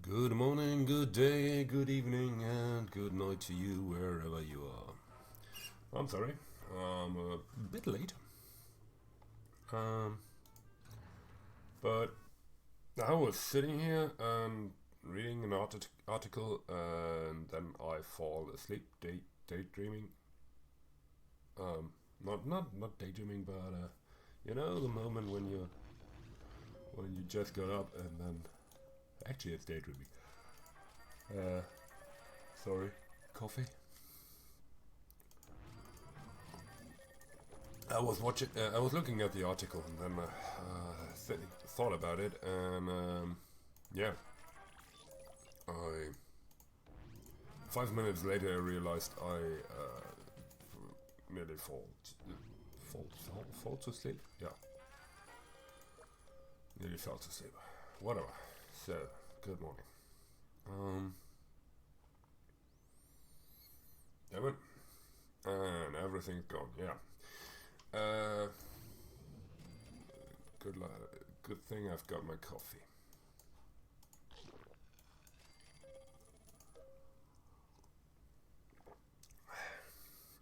Good morning, good day, good evening, and good night to you wherever you are. I'm sorry, I'm a bit late. Um, but I was sitting here and reading an article, and then I fall asleep, daydreaming. Not daydreaming, but the moment when you just got up and then actually it's daydreaming. Uh, Sorry, coffee. I was looking at the article and then thought about it, and yeah, I 5 minutes later I realized I nearly fall to sleep. Yeah, nearly fell to sleep. Whatever. So, good morning. Um, Damn it, and everything's gone. Yeah. Uh, good thing I've got my coffee.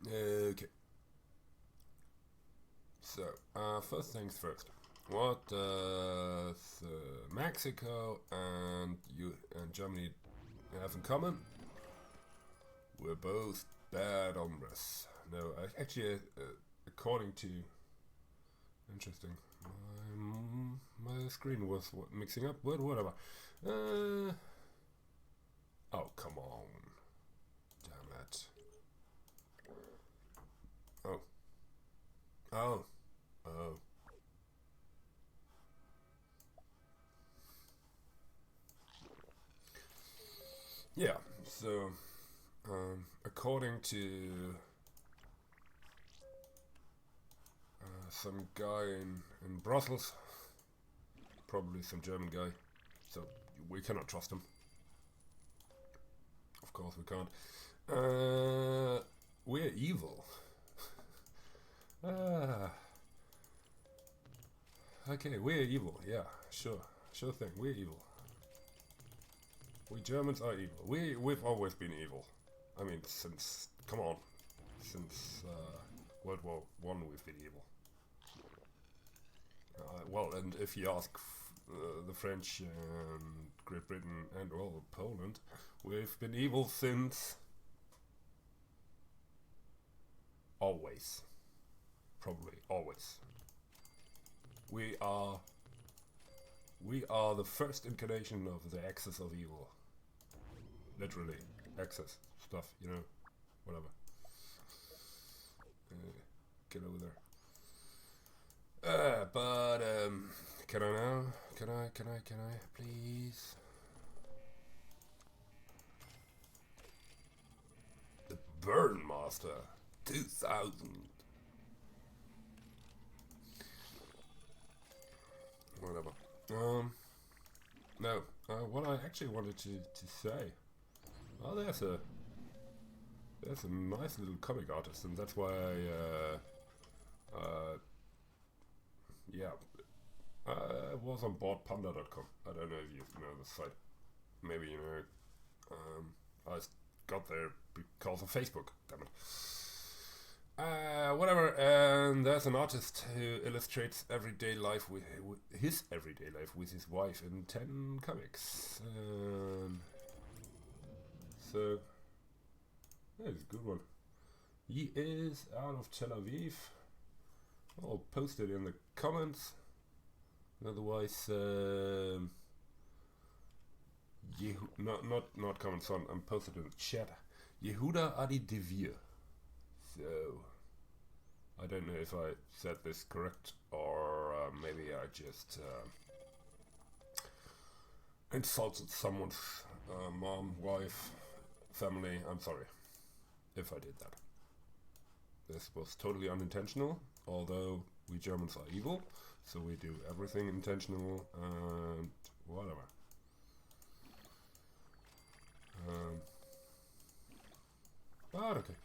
Okay. So, first things first. What does Mexico and you and Germany have in common? We're both bad hombres. No, actually, according to interesting, my screen was mixing up, but whatever. Oh, come on, damn it. Oh, oh, oh. Yeah. So, according to some guy in Brussels, probably some German guy, so we cannot trust him. Of course we can't. We're evil. Ah, okay, we're evil. Yeah, sure thing. We're evil. We Germans are evil. We've always been evil. I mean, since World War One, we've been evil. Well, and if you ask the French and Great Britain and Poland, we've been evil since always. Probably always. We are we are the first incarnation of the axis of evil. Literally, axis stuff, whatever. Get over there. But can I now? Can I, please? The Burn Master 2000. Whatever. No. What I actually wanted to say. Oh, there's a nice little comic artist, and that's why yeah, I was on board panda.com. I don't know if you know the site. Maybe you know. I got there because of Facebook. Damn it. Whatever. And there's an artist who illustrates everyday life with his everyday life with his wife in 10 comics. So that's a good one. He is out of Tel Aviv. I'll post it in the comments. Otherwise, not comments on. I'm posted in the chat. Yehuda Adi Devere. So I don't know if I said this correct, or maybe I just insulted someone's mom, wife, family. I'm sorry if I did that. This was totally unintentional, although we Germans are evil, so we do everything intentional and whatever. But okay.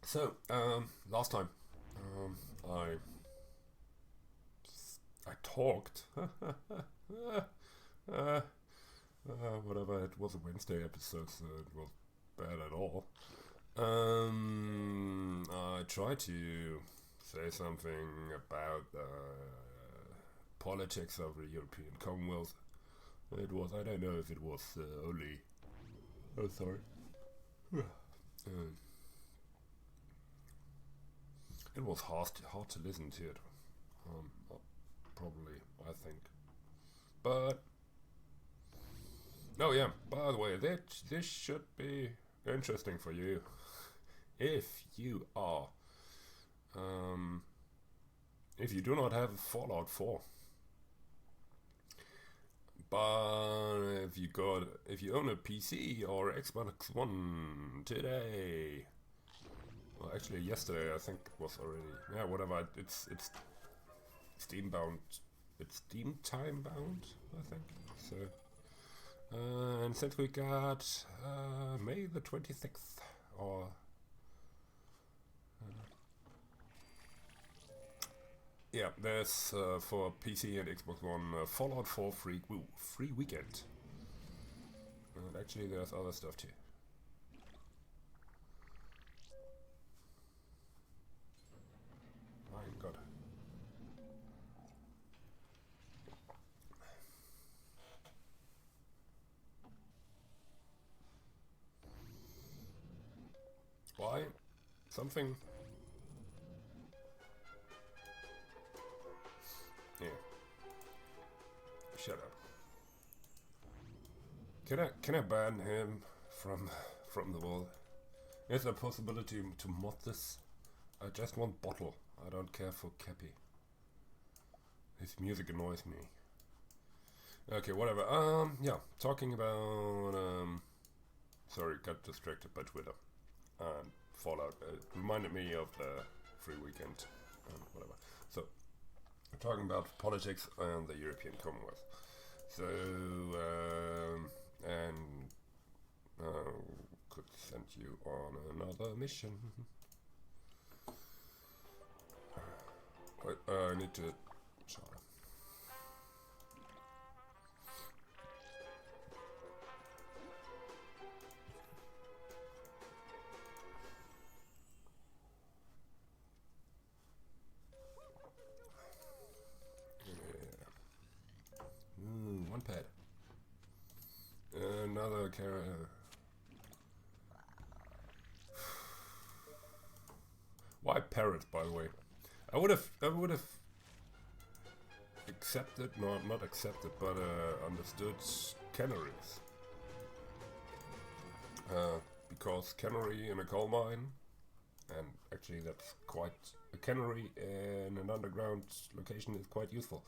So, last time I I talked. Whatever, it was a Wednesday episode, so it was bad at all. I tried to say something about the politics of the European Commonwealth. It was, I don't know if it was only... Oh, sorry. It was hard to listen to it. Probably, I think. But... Oh yeah, by the way, this should be interesting for you. If you are... if you do not have Fallout 4. But if you own a PC or Xbox One today... Well, actually yesterday, I think it was already... Yeah, whatever, it's Steam bound. It's Steam time bound, I think. So... and since we got May the 26th, or yeah, there's for PC and Xbox One Fallout 4 free weekend. And actually, there's other stuff too. My God. Why? Something. Yeah. Shut up. Can I ban him from the world? Is there a possibility to mod this? I just want Bottle. I don't care for Cappy. His music annoys me. Okay, whatever. Yeah, talking about sorry, got distracted by Twitter. And Fallout. It reminded me of the free weekend and whatever. So, we're talking about politics and the European Commonwealth. So, could send you on another mission. Wait, I need to... Sorry. One pet. Another character. Why parrot, by the way? I would have accepted, no, not accepted, but understood canaries. Because cannery in a coal mine, and actually that's quite, a cannery in an underground location is quite useful.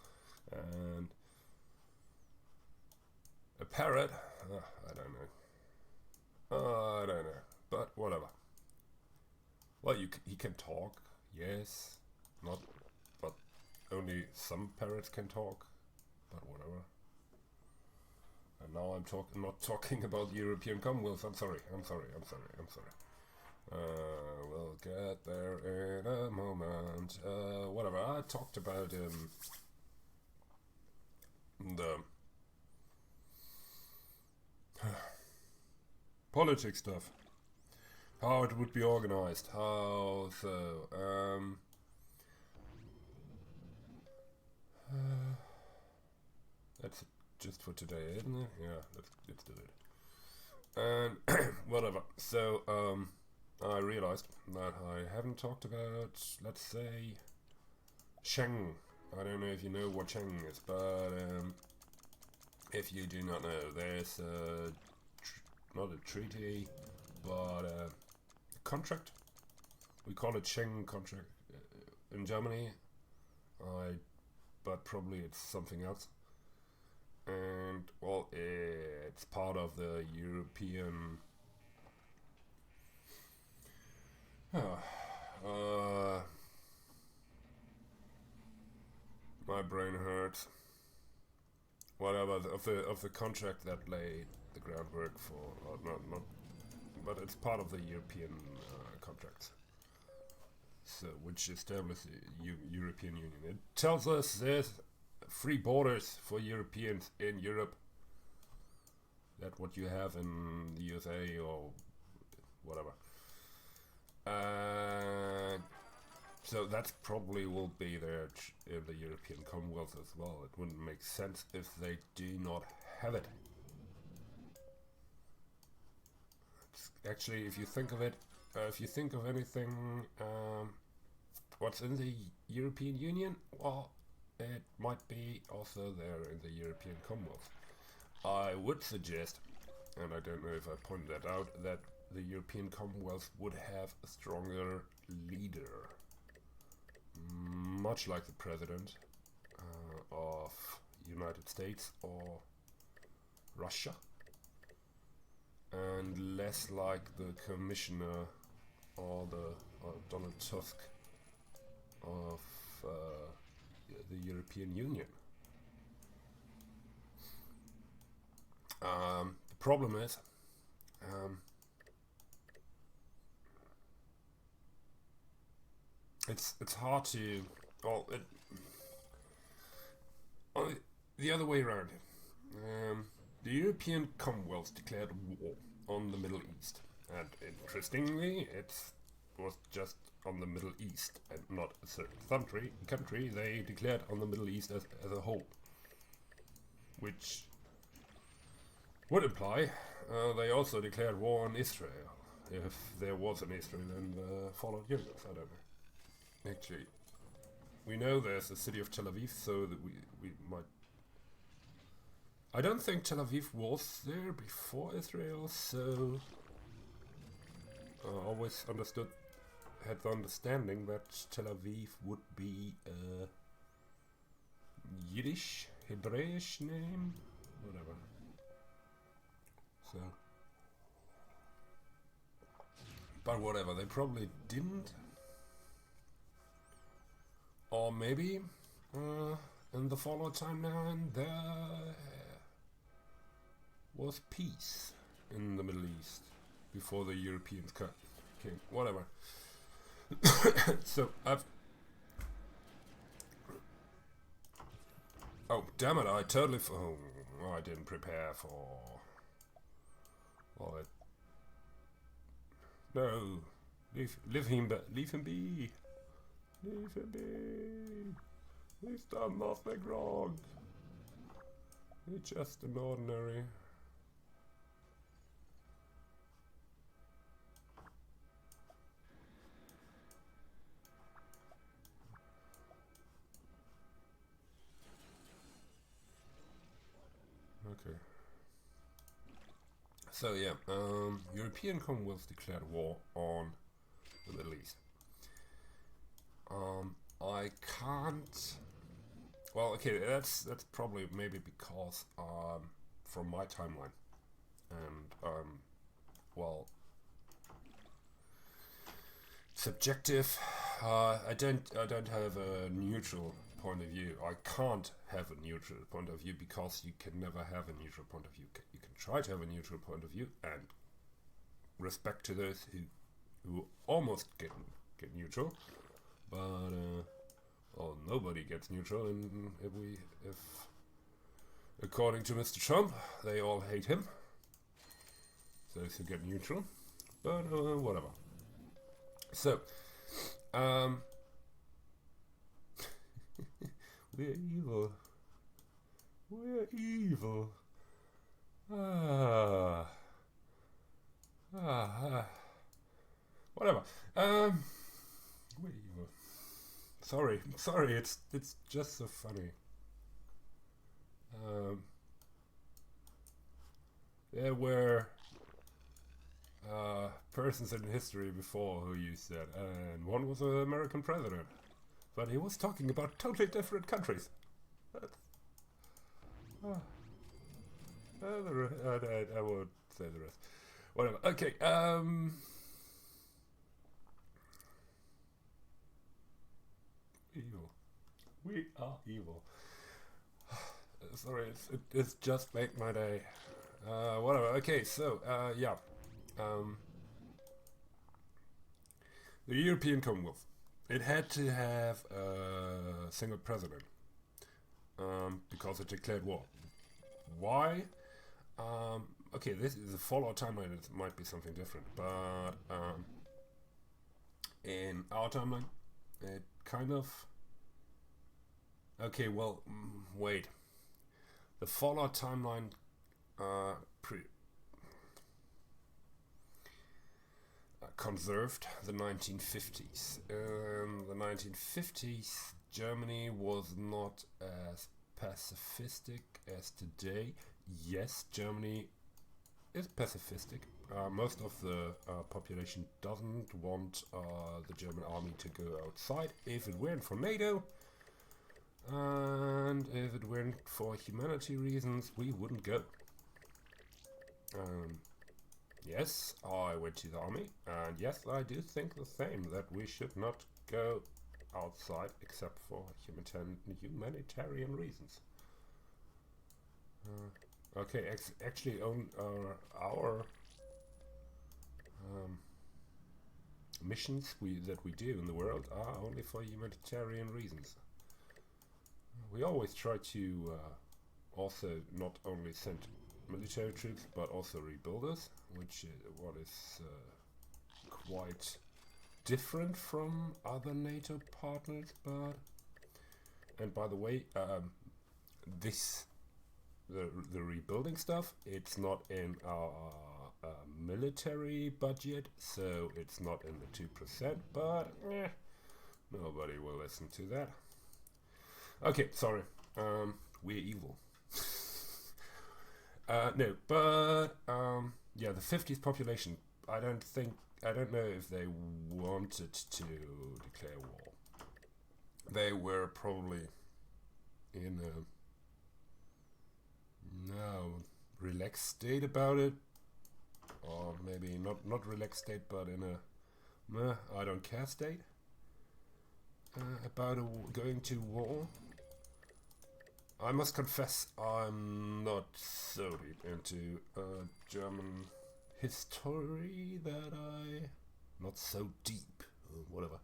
And a parrot, I don't know, but whatever. Well, he can talk, yes, not, but only some parrots can talk, but whatever. And now I'm not talking about the European Commonwealth. I'm sorry. We'll get there in a moment. Whatever. I talked about the politics stuff. How it would be organized. How so? That's just for today, isn't it? Yeah, let's do it. And whatever. So I realized that I haven't talked about, let's say, Schengen. I don't know if you know what Schengen is, but if you do not know, there's not a treaty, but a contract. We call it Schengen contract in Germany. But probably it's something else. And well, it's part of the European. My brain hurts. Whatever of the contract that laid the groundwork for, or not, but it's part of the European contracts. So, which established the European Union. It tells us this free borders for Europeans in Europe. That what you have in the USA or whatever. So that probably will be there in the European Commonwealth as well. It wouldn't make sense if they do not have it. It's actually, if you think of it, if you think of anything, what's in the European Union, well, it might be also there in the European Commonwealth. I would suggest, and I don't know if I pointed that out, that the European Commonwealth would have a stronger leader, much like the President of United States or Russia, and less like the Commissioner or Donald Tusk of the European Union. The problem is, it's hard to, well, the other way around. The European Commonwealth declared war on the Middle East, and interestingly, it was just on the Middle East and not a certain country. They declared on the Middle East as a whole, which would imply they also declared war on Israel, if there was an Israel in the fallout years. I don't know. Actually, we know there's a city of Tel Aviv, so that we might. I don't think Tel Aviv was there before Israel, so I always had the understanding that Tel Aviv would be a Yiddish, Hebrewish name, whatever. So, but whatever, they probably didn't. Or maybe in the fallout time now and there was peace in the Middle East before the Europeans came. Whatever. So oh damn it! I totally. I didn't prepare for. Well, no, leave him be. Leave him be. Leave him be. He's done nothing wrong. He's just an ordinary. Okay. So yeah, European Commonwealth declared war on the Middle East. I can't. Well, okay, that's probably maybe because from my timeline, and well, subjective. I don't have a neutral point of view. I can't have a neutral point of view because you can never have a neutral point of view. You can try to have a neutral point of view and respect to those who almost get neutral, but well, nobody gets neutral, and if according to Mr. Trump, they all hate him. Those who get neutral, but whatever. So, we're evil. We're evil. Whatever. We're evil. Sorry. It's just so funny. There were persons in history before who used that, and one was an American president, but he was talking about totally different countries. I won't say the rest. Whatever. Okay. Evil. We are evil. Sorry, it's just made my day. Whatever. Okay. So yeah. The European Commonwealth. It had to have a single president. because it declared war. Why? Okay, this is the Fallout timeline. It might be something different, but in our timeline, it kind of. Okay, well, wait. The Fallout timeline conserved the 1950s. In the 1950s, Germany was not as pacifistic as today. Yes, Germany is pacifistic. Most of the population doesn't want the German army to go outside. If it weren't for NATO, and if it weren't for humanity reasons, we wouldn't go. Yes, I went to the army, and yes, I do think the same, that we should not go outside except for humanitarian reasons. Okay, actually, our missions that we do in the world are only for humanitarian reasons. We always try to also not only send military troops but also rebuilders, which is quite different from other NATO partners. But and by the way, the rebuilding stuff, it's not in our military budget, so it's not in the 2%. But nobody will listen to that. Okay, sorry. We're evil. No, but yeah, the 50th population. I don't know if they wanted to declare war. They were probably in a relaxed state about it, or maybe not relaxed state, but in a I don't care state about going to war. I must confess, I'm not so deep into German history that not so deep, whatever.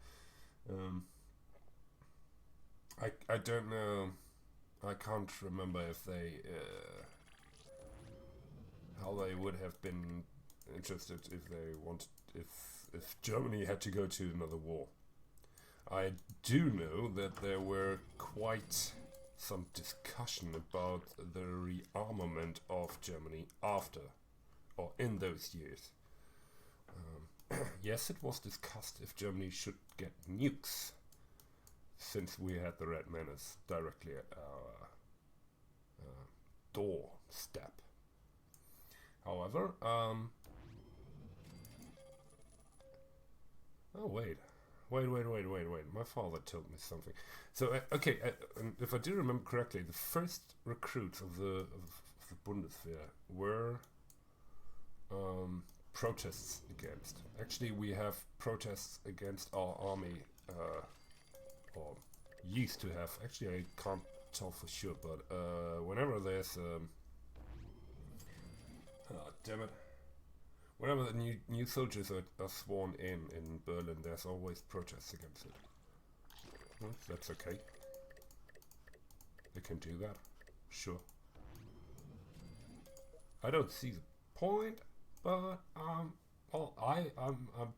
I don't know. I can't remember if they how they would have been interested if they wanted if Germany had to go to another war. I do know that there were quite some discussion about the rearmament of Germany after or in those years. Yes, it was discussed if Germany should get nukes, since we had the Red Menace directly at our doorstep. However, oh wait. My father told me something. So, okay, if I do remember correctly, the first recruits of the Bundeswehr were protests against. Actually, we have protests against our army, or used to have. Actually, I can't tell for sure, but whenever there's damn it. Whenever the new soldiers are sworn in Berlin, there's always protests against it. Well, that's okay. They can do that, sure. I don't see the point, but well, I'm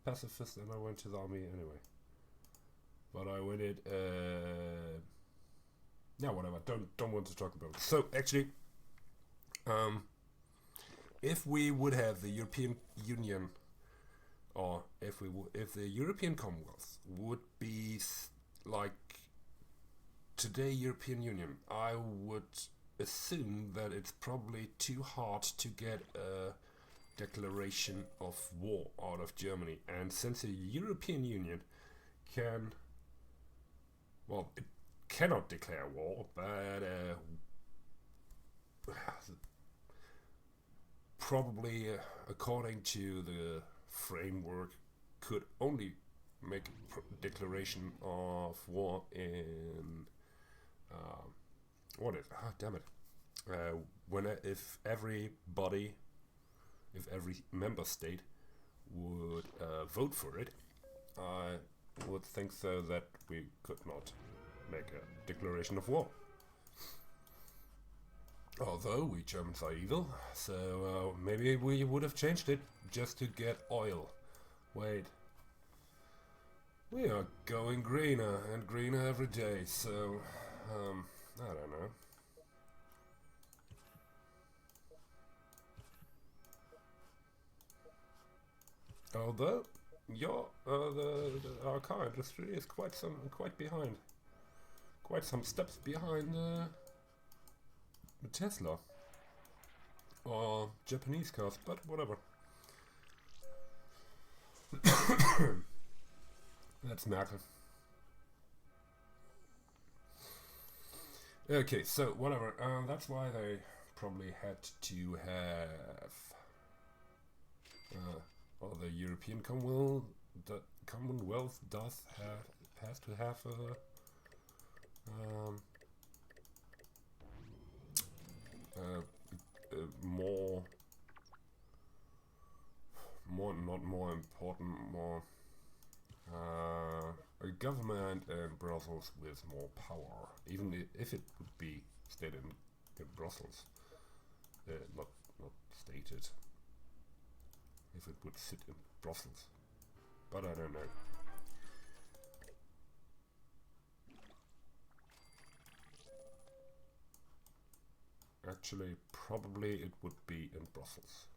pacifist and I went to the army anyway. But I went it. Yeah, whatever. Don't want to talk about it. So actually, if we would have the European Union, or if the European Commonwealth would be like today European Union, I would assume that it's probably too hard to get a declaration of war out of Germany. And since the European Union it cannot declare war, but probably, according to the framework, could only make a declaration of war in if every member state would vote for it. I would think so that we could not make a declaration of war. Although we Germans are evil, so maybe we would have changed it just to get oil. Wait. We are going greener and greener every day, so I don't know. Although our car industry is quite behind, quite some steps behind Tesla or Japanese cars, but whatever. That's matter. Okay, so whatever. That's why they probably had to have, or the European Commonwealth. The Commonwealth has to have not more important, more a government in Brussels with more power, even if it would be stayed in Brussels, not stated. If it would sit in Brussels, but I don't know. Actually, probably it would be in Brussels.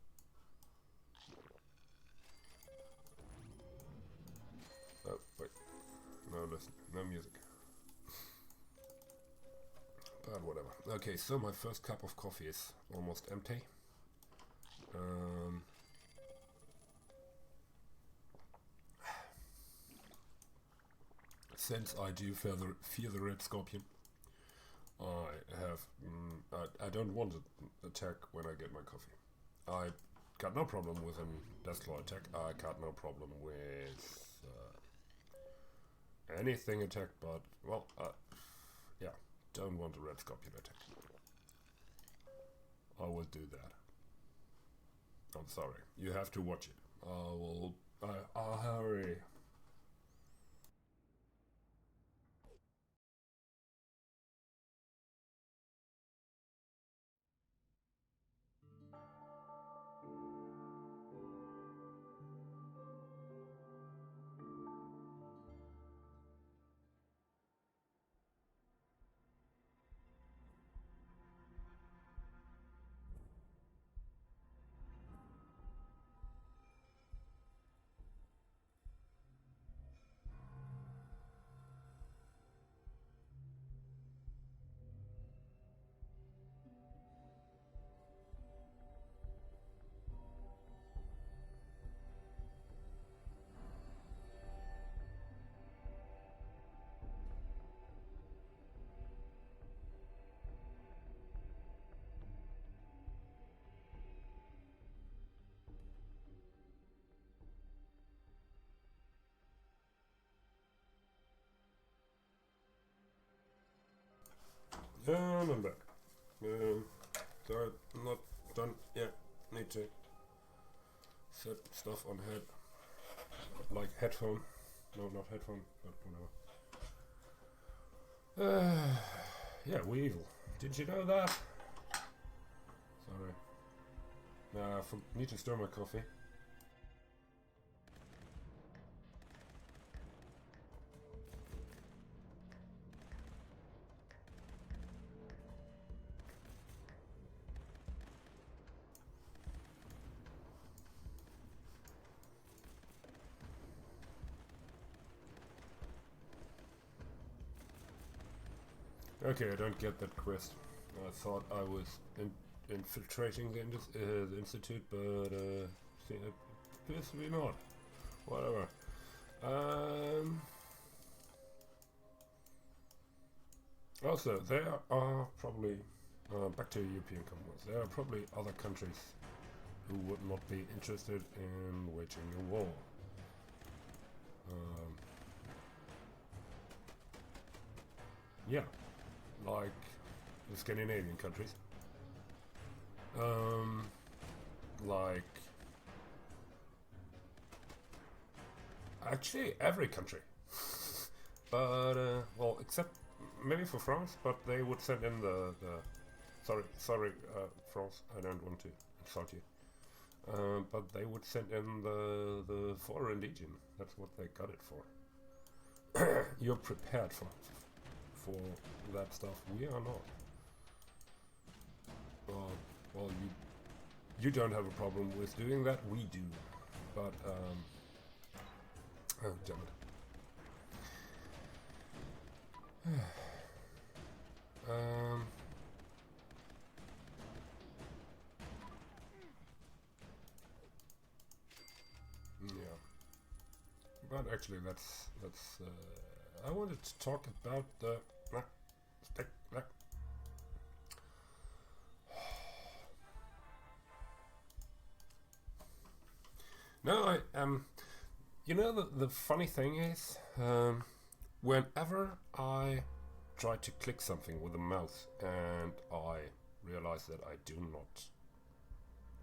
Oh, wait. No, listen. No music. But whatever. Okay, so my first cup of coffee is almost empty. Since I do fear the red scorpion, I don't want to attack when I get my coffee. I got no problem with an Deathclaw attack. I got no problem with anything attack, but well, yeah, don't want a red scorpion attack. I will do that. I'm sorry. You have to watch it. I'll hurry. I'm back. So I'm not done yet. Need to set stuff on head, like headphone. No, not headphone, but whatever. Yeah, we're evil. Did you know that? Sorry. Nah, I need to stir my coffee. Okay, I don't get that quest. I thought I was infiltrating the institute, but it appears to be not. Whatever. Also, there are probably, back to European Commonwealth, there are probably other countries who would not be interested in waging a war. Yeah, like the Scandinavian countries. Like actually every country. But well, except maybe for France, but they would send in the sorry, France. I don't want to insult you. But they would send in the Foreign Legion. That's what they got it for. You're prepared for that stuff. We are not. Well, you don't have a problem with doing that. We do, but oh damn it. Yeah, but actually, that's. I wanted to talk about the stick. No, you know the funny thing is, whenever I try to click something with the mouse and I realize that I do not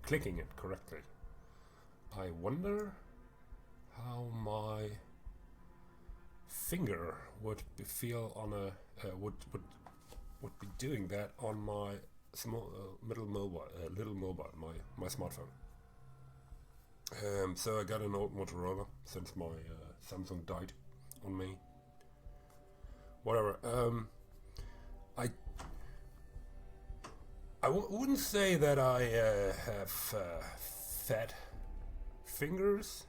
clicking it correctly, I wonder how my finger would feel on a would be doing that on my small little mobile, my smartphone. So I got an old Motorola since my Samsung died on me. Whatever. I wouldn't say that I have fat fingers.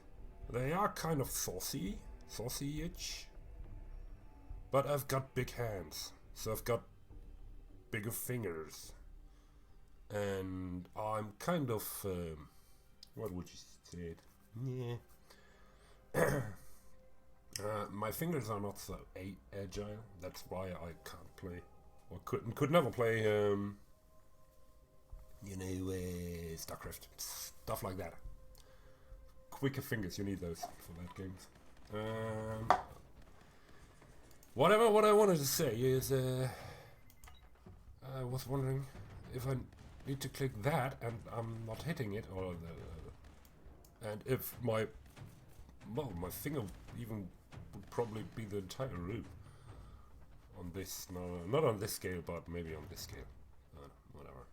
They are kind of saucy-ish. But I've got big hands, so I've got bigger fingers. And I'm kind of, what would you say? Yeah. My fingers are not so agile. That's why I can't play, or could never play, StarCraft, stuff like that. Quicker fingers, you need those for that games. What I wanted to say is, I was wondering if I need to click that and I'm not hitting it, or and if my finger even would probably be the entire room on this. No, not on this scale, but maybe on this scale. Whatever.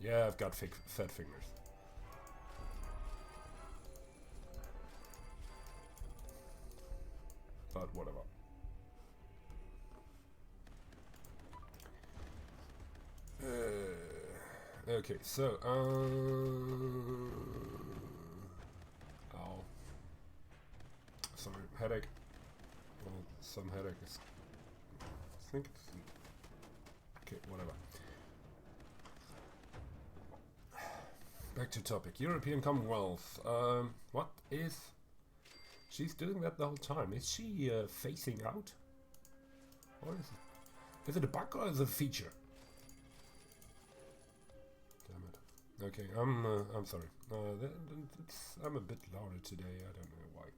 Yeah, I've got fat fingers. But whatever. Okay, so ow. Sorry, headache. Well, some headache is. I think it's. Okay, whatever. Back to topic. European Commonwealth. What is. She's doing that the whole time. Is she facing out? Or is it? Is it a bug or is it a feature? Damn it. Okay, I'm sorry. I'm a bit louder today. I don't know why.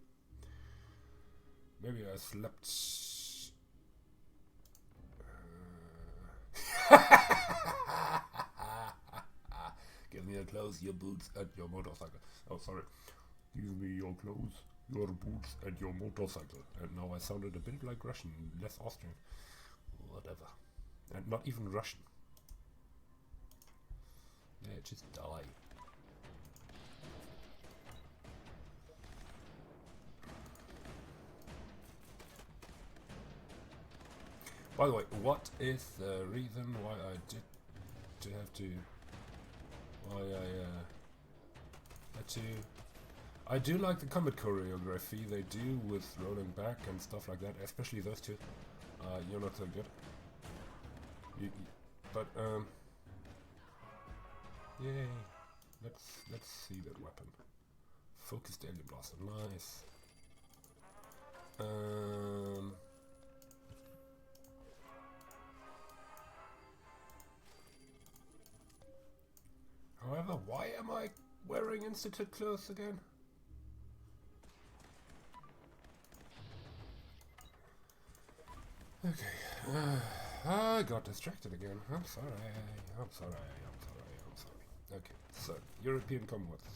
Maybe I slept. Give me your clothes, your boots, and your motorcycle. Oh, sorry. Give me your clothes, your boots, and your motorcycle. And now I sounded a bit like Russian, less Austrian. Whatever. And not even Russian. Yeah, just die. By the way, what is the reason why I did to have to... Why I had to... I do like the combat choreography they do with rolling back and stuff like that, especially those two. You're not so good. But yay! Let's see that weapon. Focused alien blaster, nice. However, why am I wearing institute clothes again? Okay, I got distracted again. I'm sorry. Okay, so European Commonwealth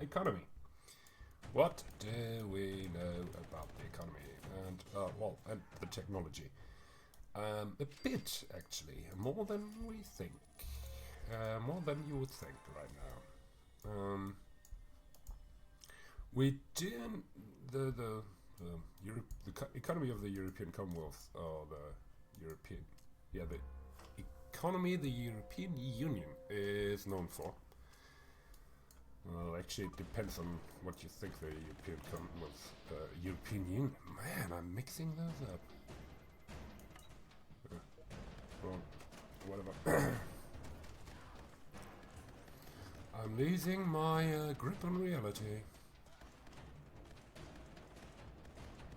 economy. What do we know about the economy and and the technology? A bit actually, more than we think. more than you would think right now. We did the economy of the European Commonwealth, or the European, the economy the European Union is known for. Well, actually, it depends on what you think the European Commonwealth, European Union. Man, I'm mixing those up. Well, whatever. I'm losing my grip on reality.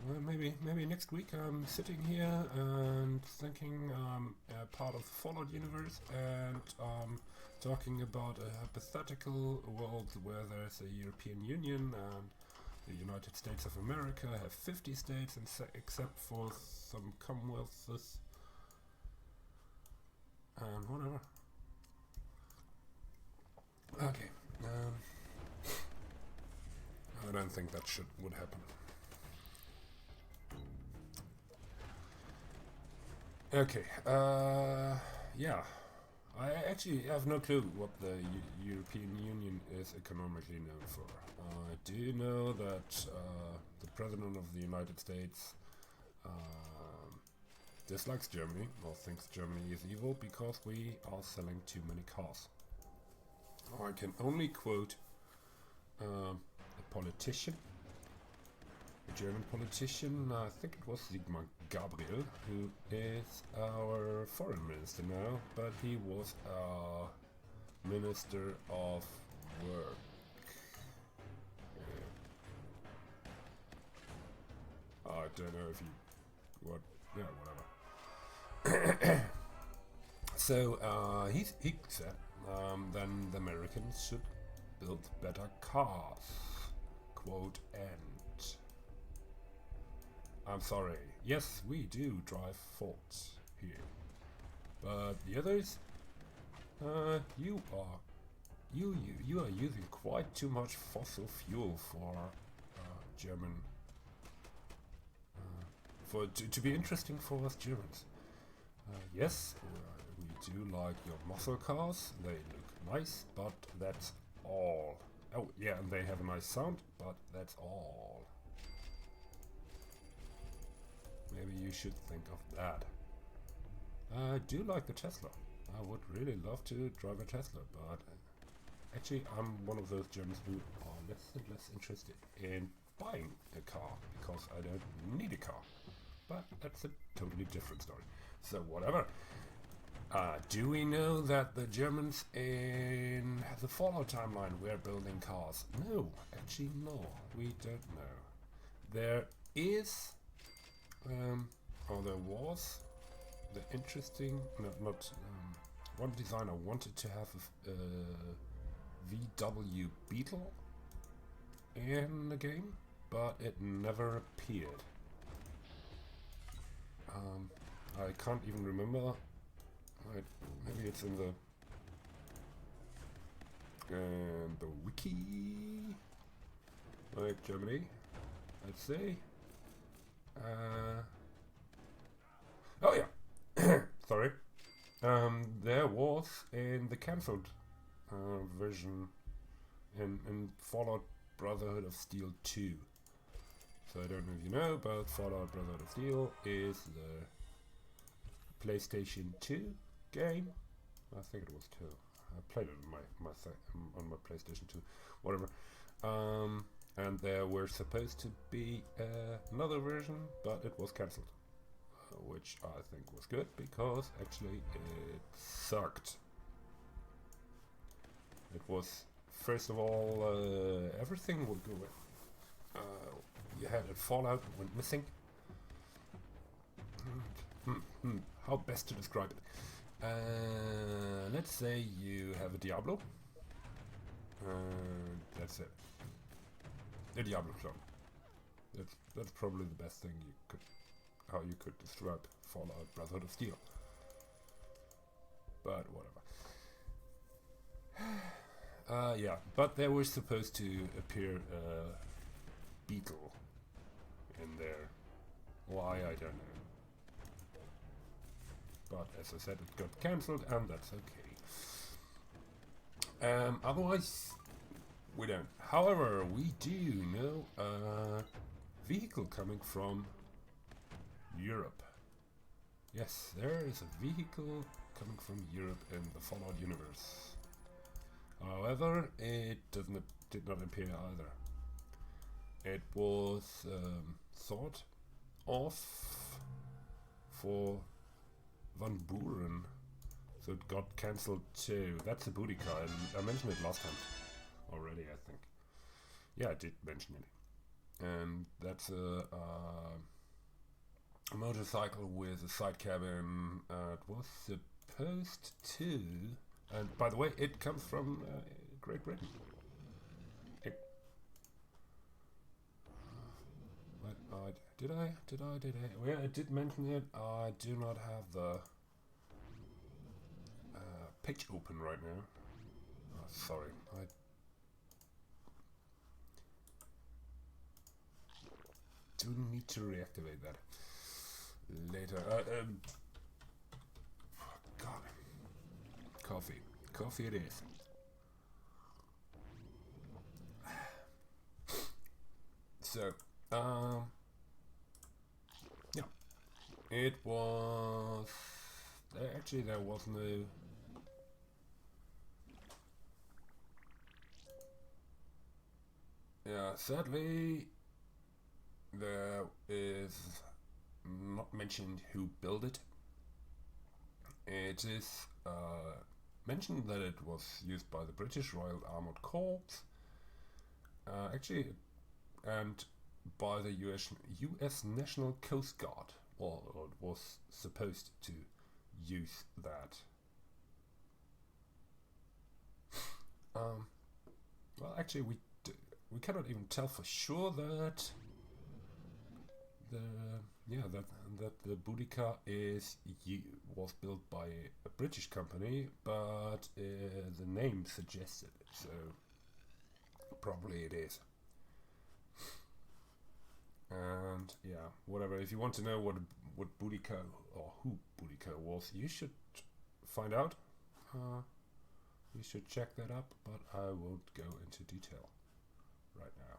Well, maybe next week I'm sitting here and thinking I'm part of the Fallout universe and talking about a hypothetical world where there's a European Union and the United States of America have 50 states except for some Commonwealths and whatever. Okay, I don't think that would happen. Okay, yeah. I actually have no clue what the European Union is economically known for. I do know that the President of the United States dislikes Germany, or thinks Germany is evil because we are selling too many cars. I can only quote a politician, a German politician, I think it was Sigmar Gabriel, who is our foreign minister now, but he was our Minister of Work. I don't know if whatever. So he said then the Americans should build better cars. Quote end. I'm sorry. Yes, we do drive Fords here, but the others, you are using quite too much fossil fuel for German. To be interesting for us Germans. Yes, we do like your muscle cars. They look nice, but that's all. Oh yeah, and they have a nice sound, but that's all. Maybe you should think of that. I do like the Tesla. I would really love to drive a Tesla, but actually I'm one of those Germans who are less and less interested in buying a car, because I don't need a car. But that's a totally different story. So whatever. Do we know that the Germans in the Fallout timeline were building cars? No, actually no, we don't know. There is, or there was, the interesting, one designer wanted to have a VW Beetle in the game, but it never appeared. I can't even remember. Maybe it's in the wiki. Like Germany, I'd say. Oh yeah, sorry. There was in the cancelled version in Fallout Brotherhood of Steel 2. So I don't know if you know, but Fallout Brotherhood of Steel is the PlayStation 2 game. I think it was 2. I played it on my PlayStation 2, whatever. And there were supposed to be another version, but it was cancelled, which I think was good because actually it sucked. It was, first of all, everything would go away. You had a Fallout went missing. How best to describe it? Let's say you have a Diablo. That's it. A Diablo clone. That's probably the best thing how you could describe Fallout Brotherhood of Steel. But whatever. Yeah, but there was supposed to appear a Beetle in there. Why, I don't know. But as I said, it got cancelled, and that's okay. Otherwise, we don't. However, we do know a vehicle coming from Europe. Yes, there is a vehicle coming from Europe in the Fallout universe. However, it did not appear either. It was thought of for Van Buren, so it got cancelled too. That's a booty car, and I mentioned it last time already, I think. Yeah, I did mention it. And that's a motorcycle with a side cabin. It was supposed to, and by the way, it comes from Great Britain. Did I? Well, I did mention it. I do not have the page open right now. Oh, sorry. I do need to reactivate that later. God. Coffee it is. So, yeah, it was actually there was no sadly there is not mentioned who built it. It is mentioned that it was used by the British Royal Armoured Corps, actually, and by the US National Coast Guard, or it was supposed to use that. Well, actually, we cannot even tell for sure that the booty car was built by a British company, but the name suggests it, so probably it is. And yeah, whatever. If you want to know what booty car or who booty car was, you should find out. You should check that up, but I won't go into detail right now.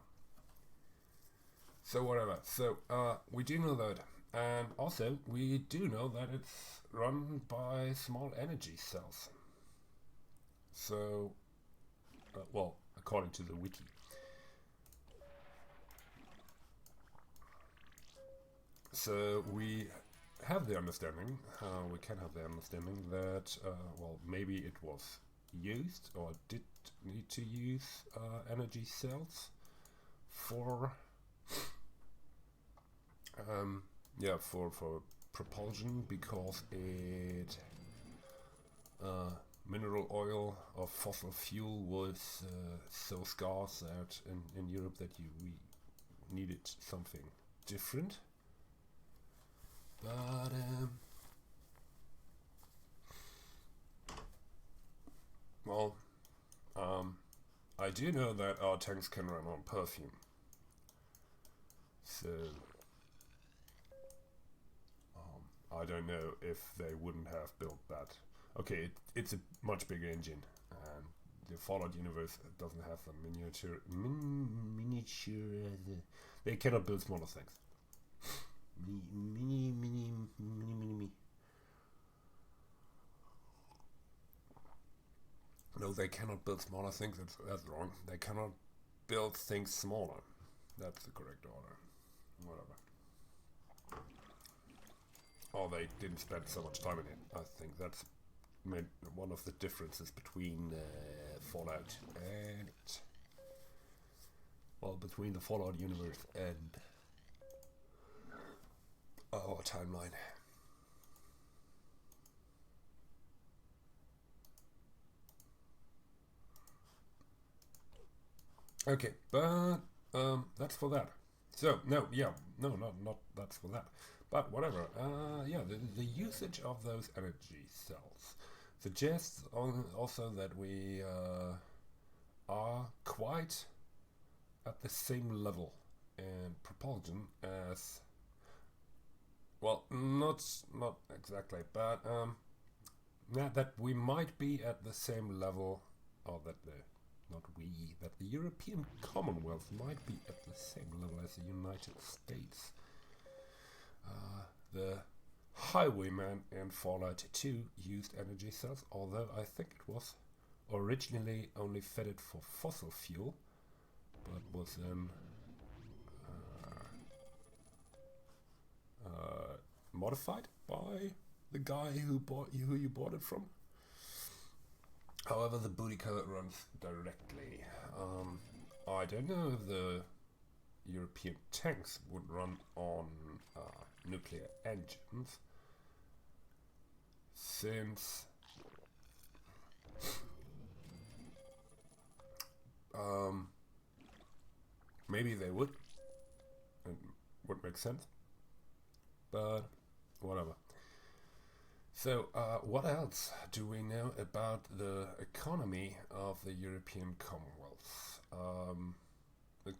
So whatever. So we do know that, and also we do know that it's run by small energy cells. So, well, according to the wiki. So we have the understanding, we can have the understanding that, well, maybe it was used or did need to use energy cells for, for propulsion, because it mineral oil or fossil fuel was so scarce that in Europe that we needed something different. But well, I do know that our tanks can run on perfume, so I don't know if they wouldn't have built that. Okay, it's a much bigger engine, and the Fallout universe doesn't have the miniature. They cannot build smaller things. Mini. No, they cannot build smaller things. That's wrong. They cannot build things smaller. That's the correct order. Whatever. Or they didn't spend so much time in it. I think that's one of the differences between Fallout and between the Fallout universe and our timeline. Okay, but that's for that. So not that's for that. But whatever. The usage of those energy cells suggests also that we are quite at the same level in propulsion as, well, not exactly, but that we might be at the same level or that the, not we, that the European Commonwealth might be at the same level as the United States. The Highwayman and Fallout 2 used energy cells, although I think it was originally only fitted for fossil fuel, but was then modified by the guy who you bought it from. However, the booty code runs directly. I don't know if the European tanks would run on nuclear engines, since maybe they would, and would make sense, but whatever. So, what else do we know about the economy of the European Commonwealth? The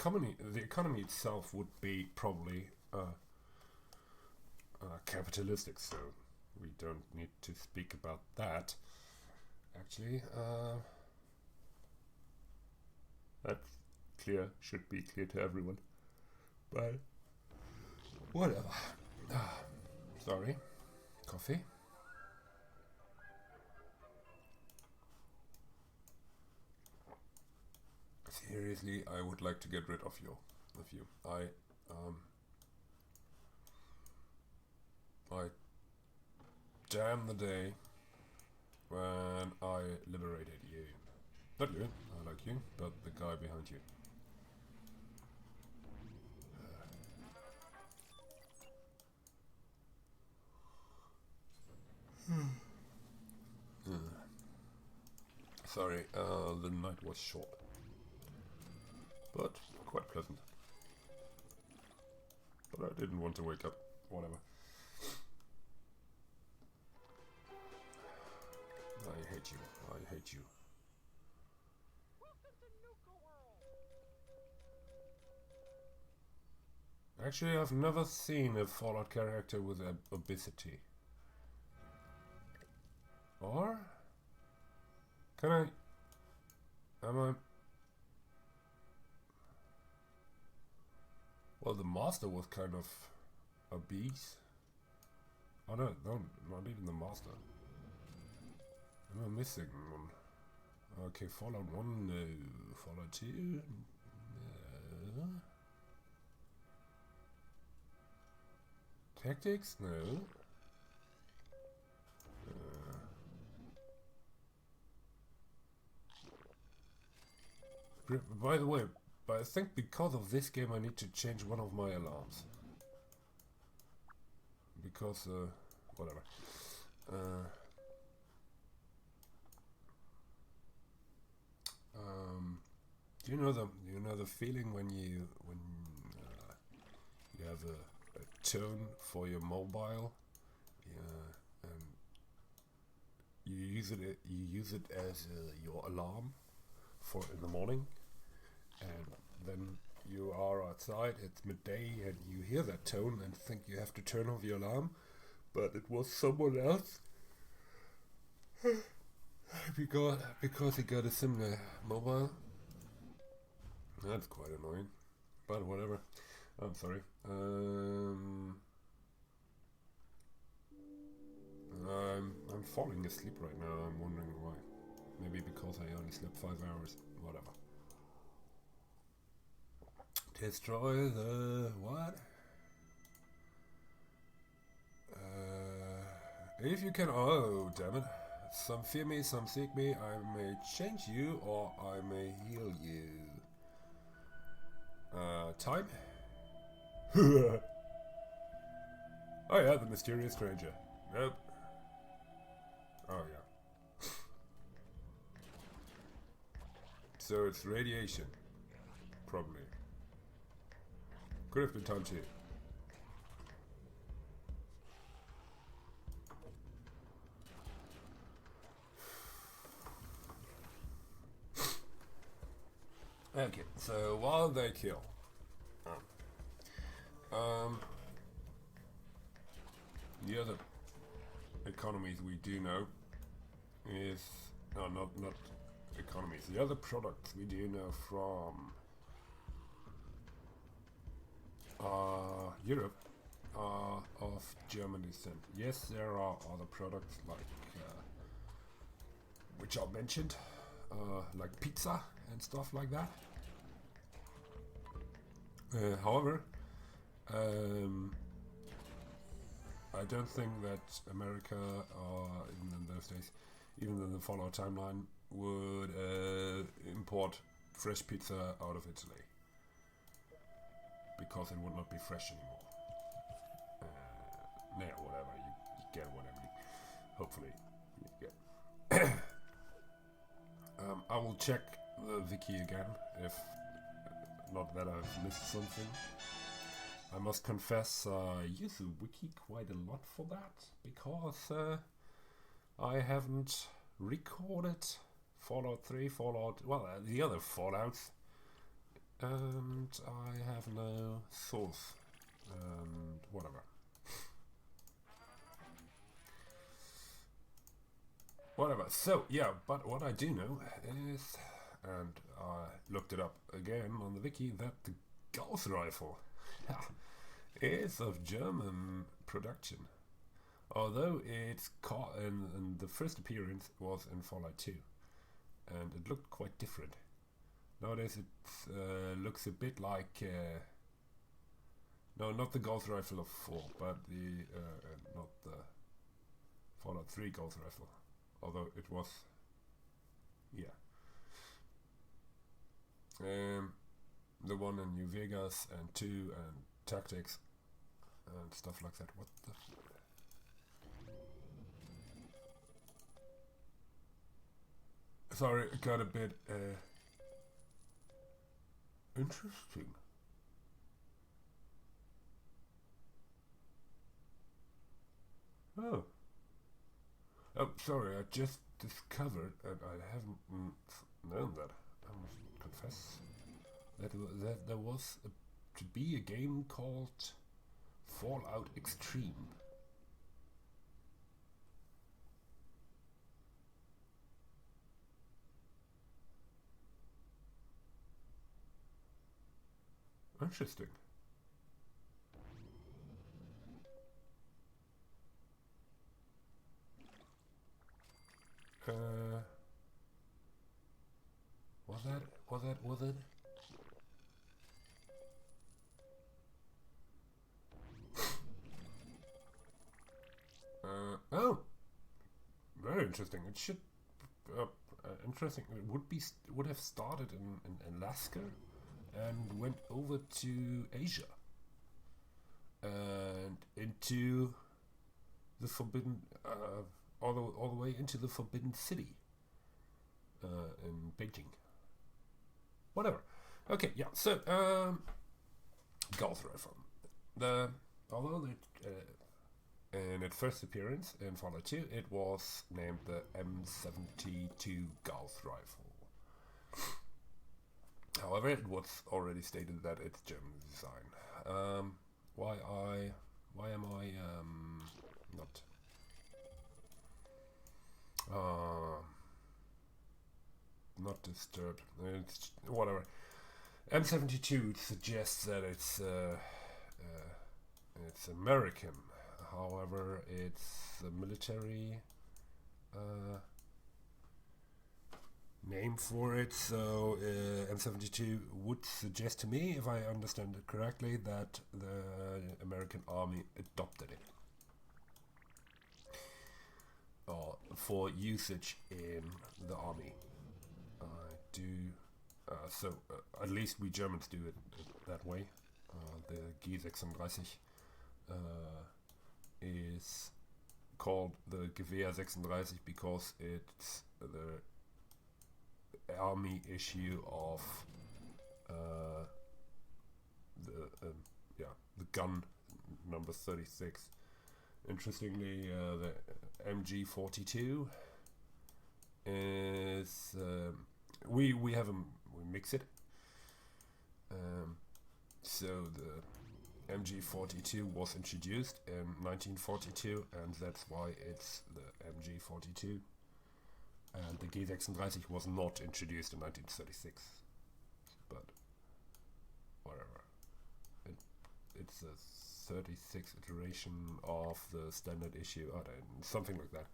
economy itself would be probably capitalistic, so we don't need to speak about that. Actually, that's clear, should be clear to everyone, but whatever. Sorry, coffee. Seriously, I would like to get rid of you. I damn the day when I liberated you. Not you, I like you, but the guy behind you. Sorry, the night was short, but quite pleasant. But I didn't want to wake up, whatever. I hate you, I hate you. Actually, I've never seen a Fallout character with obesity. Or? Can I... Am I... Well, the master was kind of obese. Oh no, not even the master. Am I missing one? Okay, Fallout 1, no. Fallout 2, no. Tactics, no. By the way, I think because of this game I need to change one of my alarms. Because, whatever. Do you know the feeling when you have a tone for your mobile, and you use it as your alarm for in the morning, and then you are outside, it's midday, and you hear that tone and think you have to turn off your alarm, but it was someone else because he got a similar mobile. That's quite annoying, but whatever. I'm sorry. I'm falling asleep right now. I'm wondering why. Maybe because I only slept 5 hours. Whatever. Destroy the what? If you can. Oh, damn it! Some fear me, some seek me. I may change you, or I may heal you. Time? Oh yeah, the mysterious stranger. Nope. Oh yeah. So it's radiation. Probably. Could have been time too. Okay, so while they kill. The other economies we do know is not economies. The other products we do know from Europe are of German descent. Yes, there are other products like which are mentioned, like pizza and stuff like that. However, I don't think that America, even in those days, even in the Fallout timeline, would import fresh pizza out of Italy, because it would not be fresh anymore. Whatever, you get whatever hopefully you get. I will check the wiki again, if not that I've missed something. I must confess, I use the wiki quite a lot for that, because I haven't recorded Fallout 3, the other Fallouts, and I have no source, and whatever. So, yeah, but what I do know is, and I looked it up again on the wiki, that the Gauss rifle is of German production. Although it's caught in the first appearance was in Fallout 2, and it looked quite different. Nowadays it looks a bit like, no, not the Gauss rifle of 4, but not the Fallout 3 Gauss rifle. Although it was, yeah. The one in New Vegas and 2 and Tactics and stuff like that. What the? Sorry, it got a bit interesting. Oh. Oh, sorry, I just discovered, and I haven't known that, I must confess, that there was to be a game called Fallout Extreme. Interesting. Was it? Oh, very interesting. It should, interesting. It would have started in Alaska and went over to Asia and into the Forbidden, all the way into the Forbidden City in Beijing. Whatever. Okay, yeah. So, Gauss rifle. Although in its first appearance in Fallout 2, it was named the M72 Gauss rifle. However, it was already stated that it's German design. Why am I not? Not disturbed. It's whatever. M72 suggests that it's American. However, it's a military name for it. So M72 would suggest to me, if I understand it correctly, that the American Army adopted it for usage in the army. So at least we Germans do it that way. The G36 is called the Gewehr 36 because it's the army issue of the gun number 36. Interestingly, the MG42 is we mix it. So the MG42 was introduced in 1942, and that's why it's the MG42. and the G36 was not introduced in 1936, but whatever. It's a 36th iteration of the standard issue, I don't know, something like that.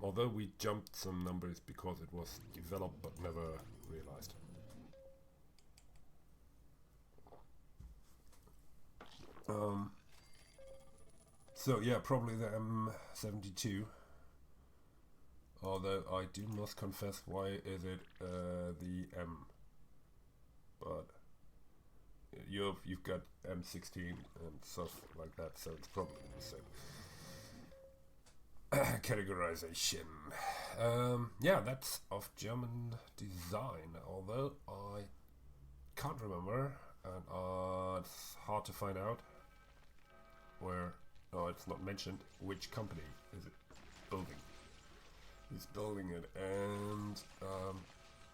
Although we jumped some numbers because it was developed but never realized. So yeah, probably the M72. Although I do must confess, why is it the M? But you've got M16 and stuff like that, so it's probably the same. Categorization. Yeah, that's of German design, although I can't remember, and it's hard to find out where. Oh, it's not mentioned which company is it building. He's building it, and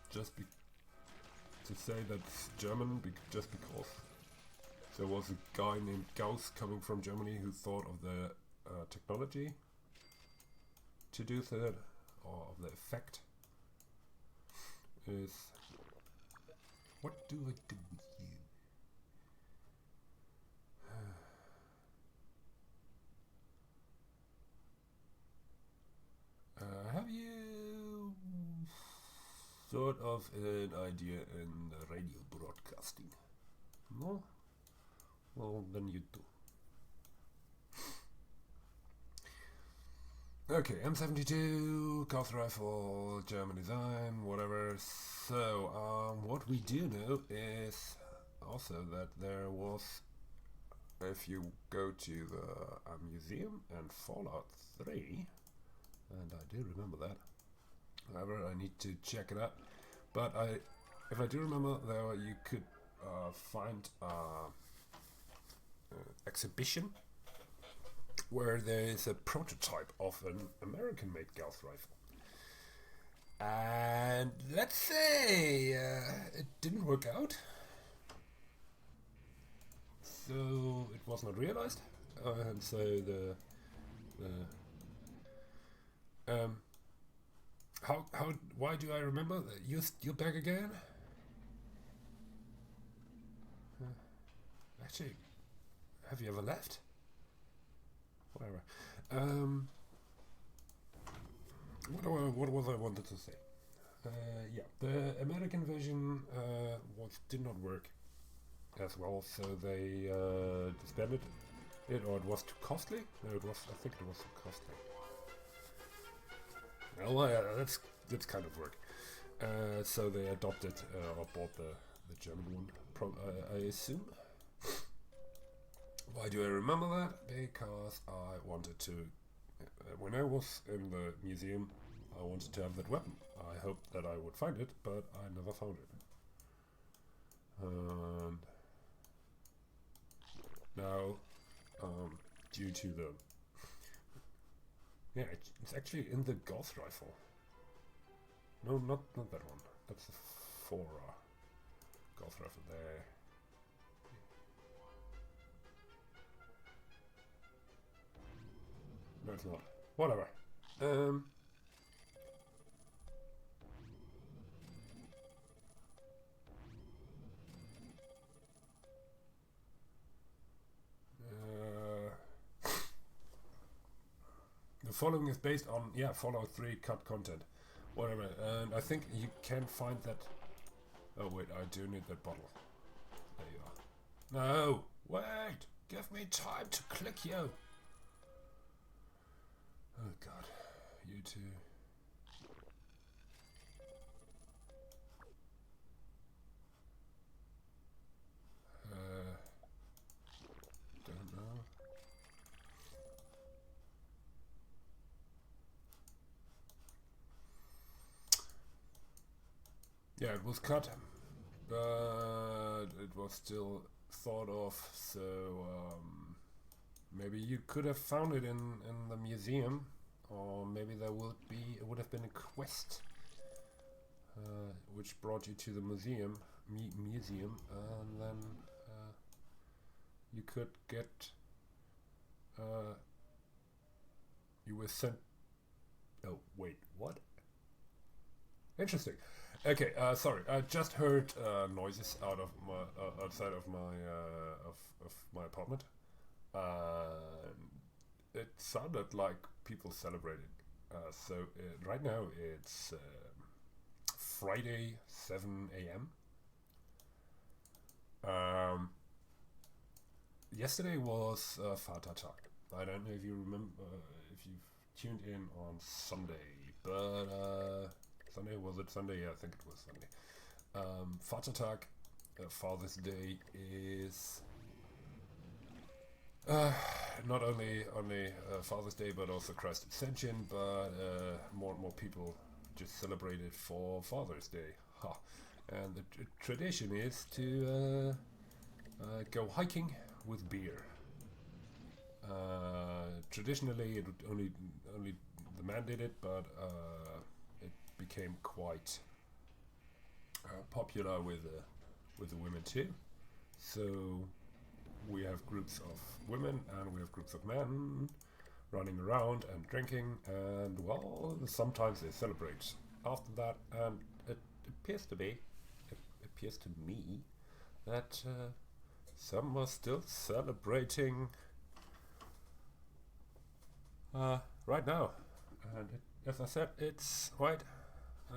just to say that's German, just because there was a guy named Gauss coming from Germany who thought of the technology to do that, or of the effect, is what do I do with you? Have you sort of an idea in radio broadcasting? No? Well, then you do. Okay, M72, Gauss rifle, German design, whatever. So, what we do know is also that there was, if you go to the museum and Fallout 3, and I do remember that. However, I need to check it out. But if I do remember, there you could find exhibition where there is a prototype of an American-made Gauss rifle. And let's say it didn't work out. So it was not realized. And so why do I remember that you're back again? Actually, have you ever left? Whatever. What was I wanted to say? Yeah, the American version did not work as well, so they disbanded it, or it was too costly. No, I think it was too costly. Well, yeah, that's kind of work. So they adopted or bought the German one, I assume. Why do I remember that? Because I wanted to, when I was in the museum, I wanted to have that weapon. I hoped that I would find it, but I never found it. And now, due to the, yeah, it's actually in the Gauss rifle. No, not that one. That's the 4 Gauss rifle there. No, it's not. Whatever. The following is based on, Fallout 3 cut content. Whatever. And I think you can find that. Oh, wait, I do need that bottle. There you are. No! Wait! Give me time to click you! Oh god, you too. Don't know. Yeah, it was cut, but it was still thought of, so maybe you could have found it in the museum, or maybe there would have been a quest which brought you to the museum, and then you could get you were sent Oh, wait, what? Interesting. Okay, sorry. I just heard noises out of my outside of my apartment. It sounded like people celebrating. Right now it's Friday, 7 a.m. Yesterday was Vatertag. I don't know if you remember, if you've tuned in on Sunday, but Sunday, was it Sunday? Yeah, I think it was Sunday. Vatertag, Father's Day, is not only Father's Day, but also Christ's Ascension. But more and more people just celebrate it for Father's Day. Ha. And the tradition is to go hiking with beer. Traditionally, it would only the man did it, but it became quite popular with the women too. So we have groups of women and we have groups of men running around and drinking, and well, sometimes they celebrate after that. And it appears to me that some are still celebrating right now. And as I said, it's right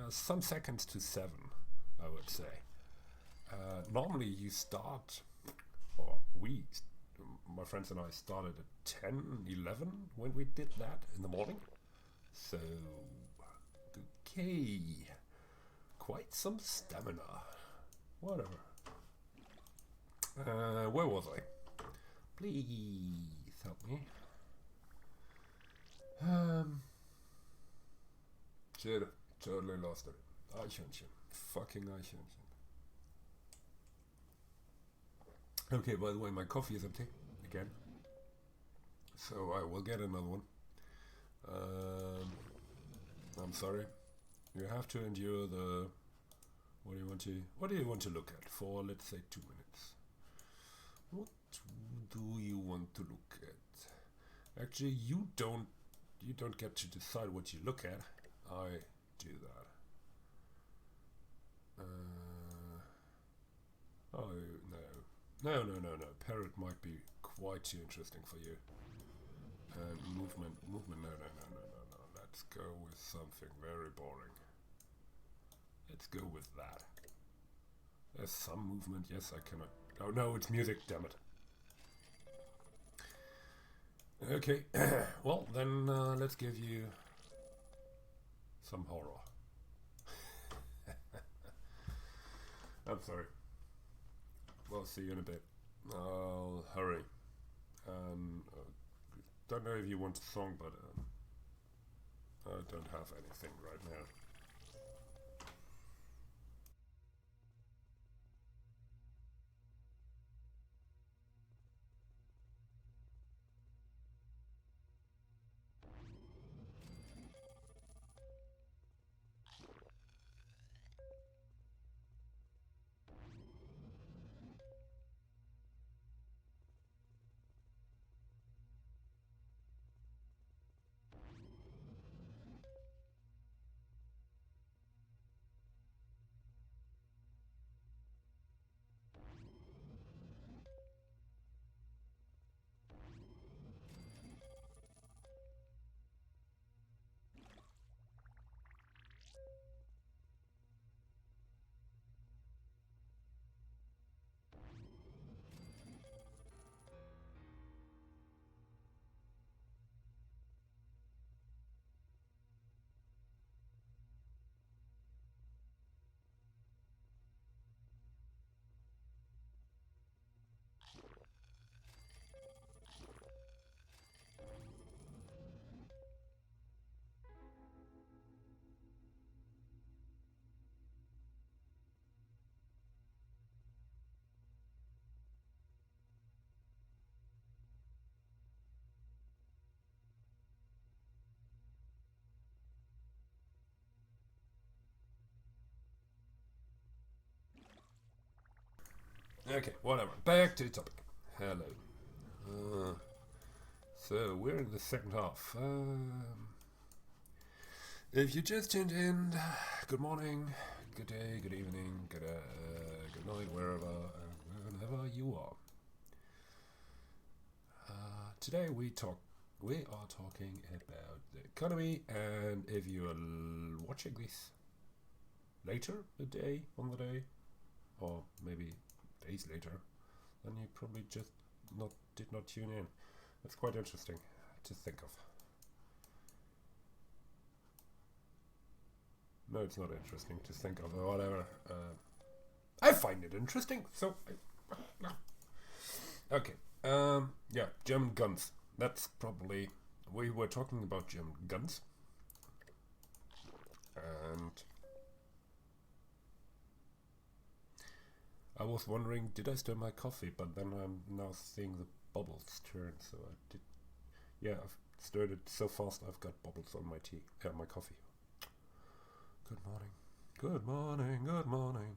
some seconds to 7, I would say. Normally you start, or my friends and I started at 10, 11 when we did that in the morning. So, okay, quite some stamina. Whatever. Where was I? Please help me. Shit, totally lost it. Eichhörnchen. Fucking Eichhörnchen. Okay, by the way, my coffee is empty again. So I will get another one. I'm sorry. You have to endure the... What do you want to look at for, let's say, 2 minutes? What do you want to look at? Actually, you don't get to decide what you look at. I do that. Oh no. Parrot might be quite too interesting for you. And movement. No. Let's go with something very boring. Let's go with that. There's some movement. Yes, I cannot. Oh no, it's music. Damn it. Okay. Well, then let's give you some horror. I'm sorry. Well, see you in a bit. I'll hurry. Don't know if you want a song, but I don't have anything right now. Okay, whatever. Back to the topic. Hello. So we're in the second half. If you just tuned in, good morning, good day, good evening, good night, whenever you are. Today we are talking about the economy, and if you are watching this later on the day, or maybe days later, then you probably just did not tune in. That's quite interesting to think of. No, it's not interesting to think of, or whatever. I find it interesting, so... Okay, yeah, German guns. That's probably... We were talking about German guns. And... I was wondering, did I stir my coffee? But then I'm now seeing the bubbles turn, so I did... Yeah, I've stirred it so fast I've got bubbles on my tea, my coffee. Good morning. Good morning. Good morning.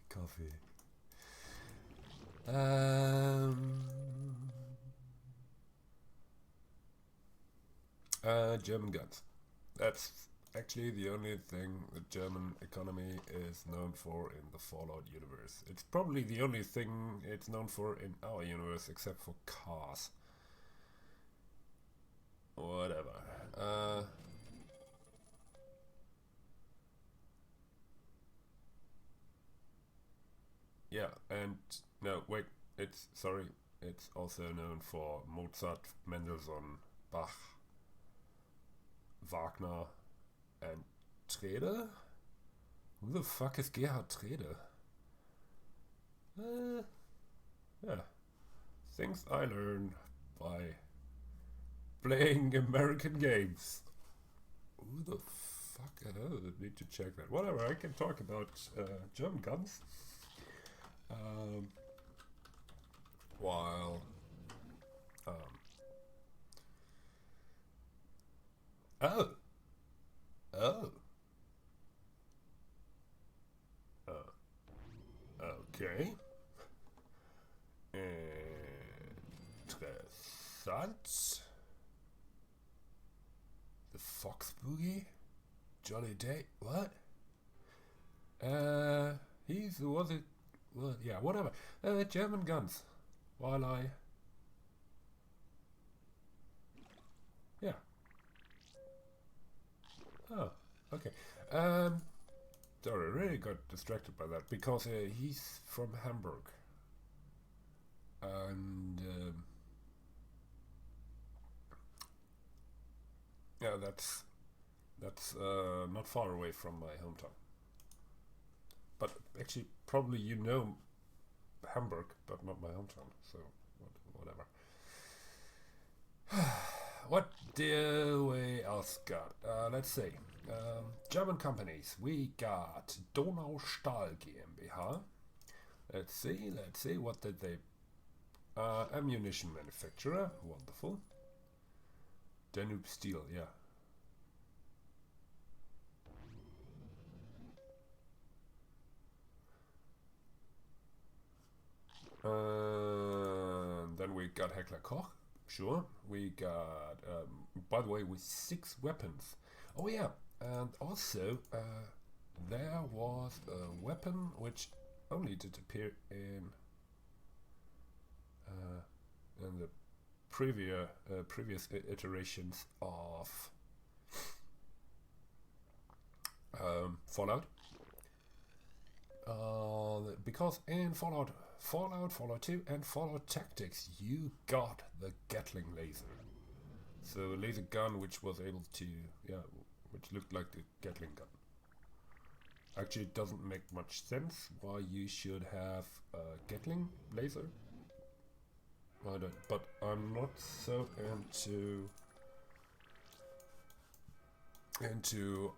Coffee. German guns. That's actually the only thing the German economy is known for in the Fallout universe. It's probably the only thing it's known for in our universe, except for cars. Whatever. Yeah, and no, wait, it's also known for Mozart, Mendelssohn, Bach, Wagner, and Trede? Who the fuck is Gerhard Trede? Yeah. Things I learn by playing American games. Who the fuck? I need to check that. Whatever, I can talk about German guns. While okay. Interessant. The Fox Boogie? Johnny Deik? What? Yeah, whatever. German guns. Yeah. Oh, okay. Sorry, I really got distracted by that because he's from Hamburg. And yeah, that's not far away from my hometown. But actually, probably you know Hamburg, but not my hometown. So whatever. What do we else got? Let's see. German companies. We got Donau Stahl GmbH. Let's see. What did they? Ammunition manufacturer. Wonderful. Danube Steel. Yeah. Then we got Heckler Koch. Sure. We got, by the way, with 6 weapons. Oh yeah, and also there was a weapon which only did appear in the previous iterations of Fallout. Because in Fallout 2, and Fallout Tactics, you got the Gatling laser. So a laser gun which was able to, which looked like the Gatling gun. Actually, it doesn't make much sense why you should have a Gatling laser. But I'm not so into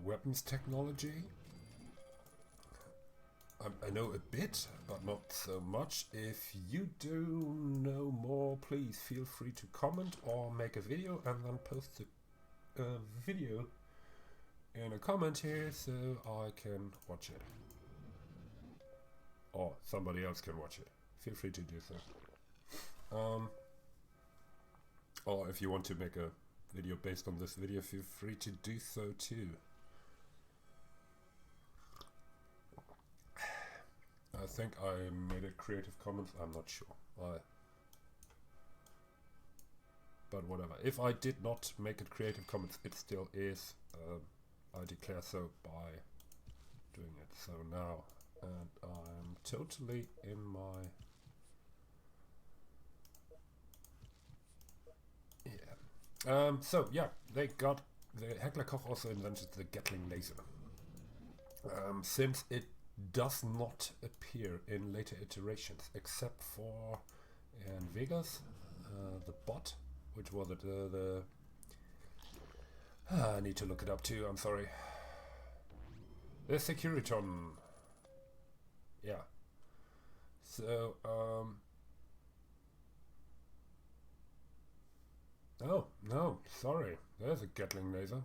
weapons technology. I know a bit, but not so much. If you do know more, please feel free to comment or make a video and then post the video in a comment here so I can watch it. Or somebody else can watch it. feel free to do so. Or if you want to make a video based on this video, feel free to do so too. I think I made a Creative Commons, I'm not sure. But whatever. If I did not make it Creative Commons, it still is. I declare so by doing it. So now, and I'm totally in my... Yeah. So yeah, the Heckler Koch also invented the Gatling laser. Since it does not appear in later iterations, except for in Vegas, the bot, which was it? I need to look it up too. I'm sorry. The Securiton. Yeah. So oh no, sorry. There's a Gatling laser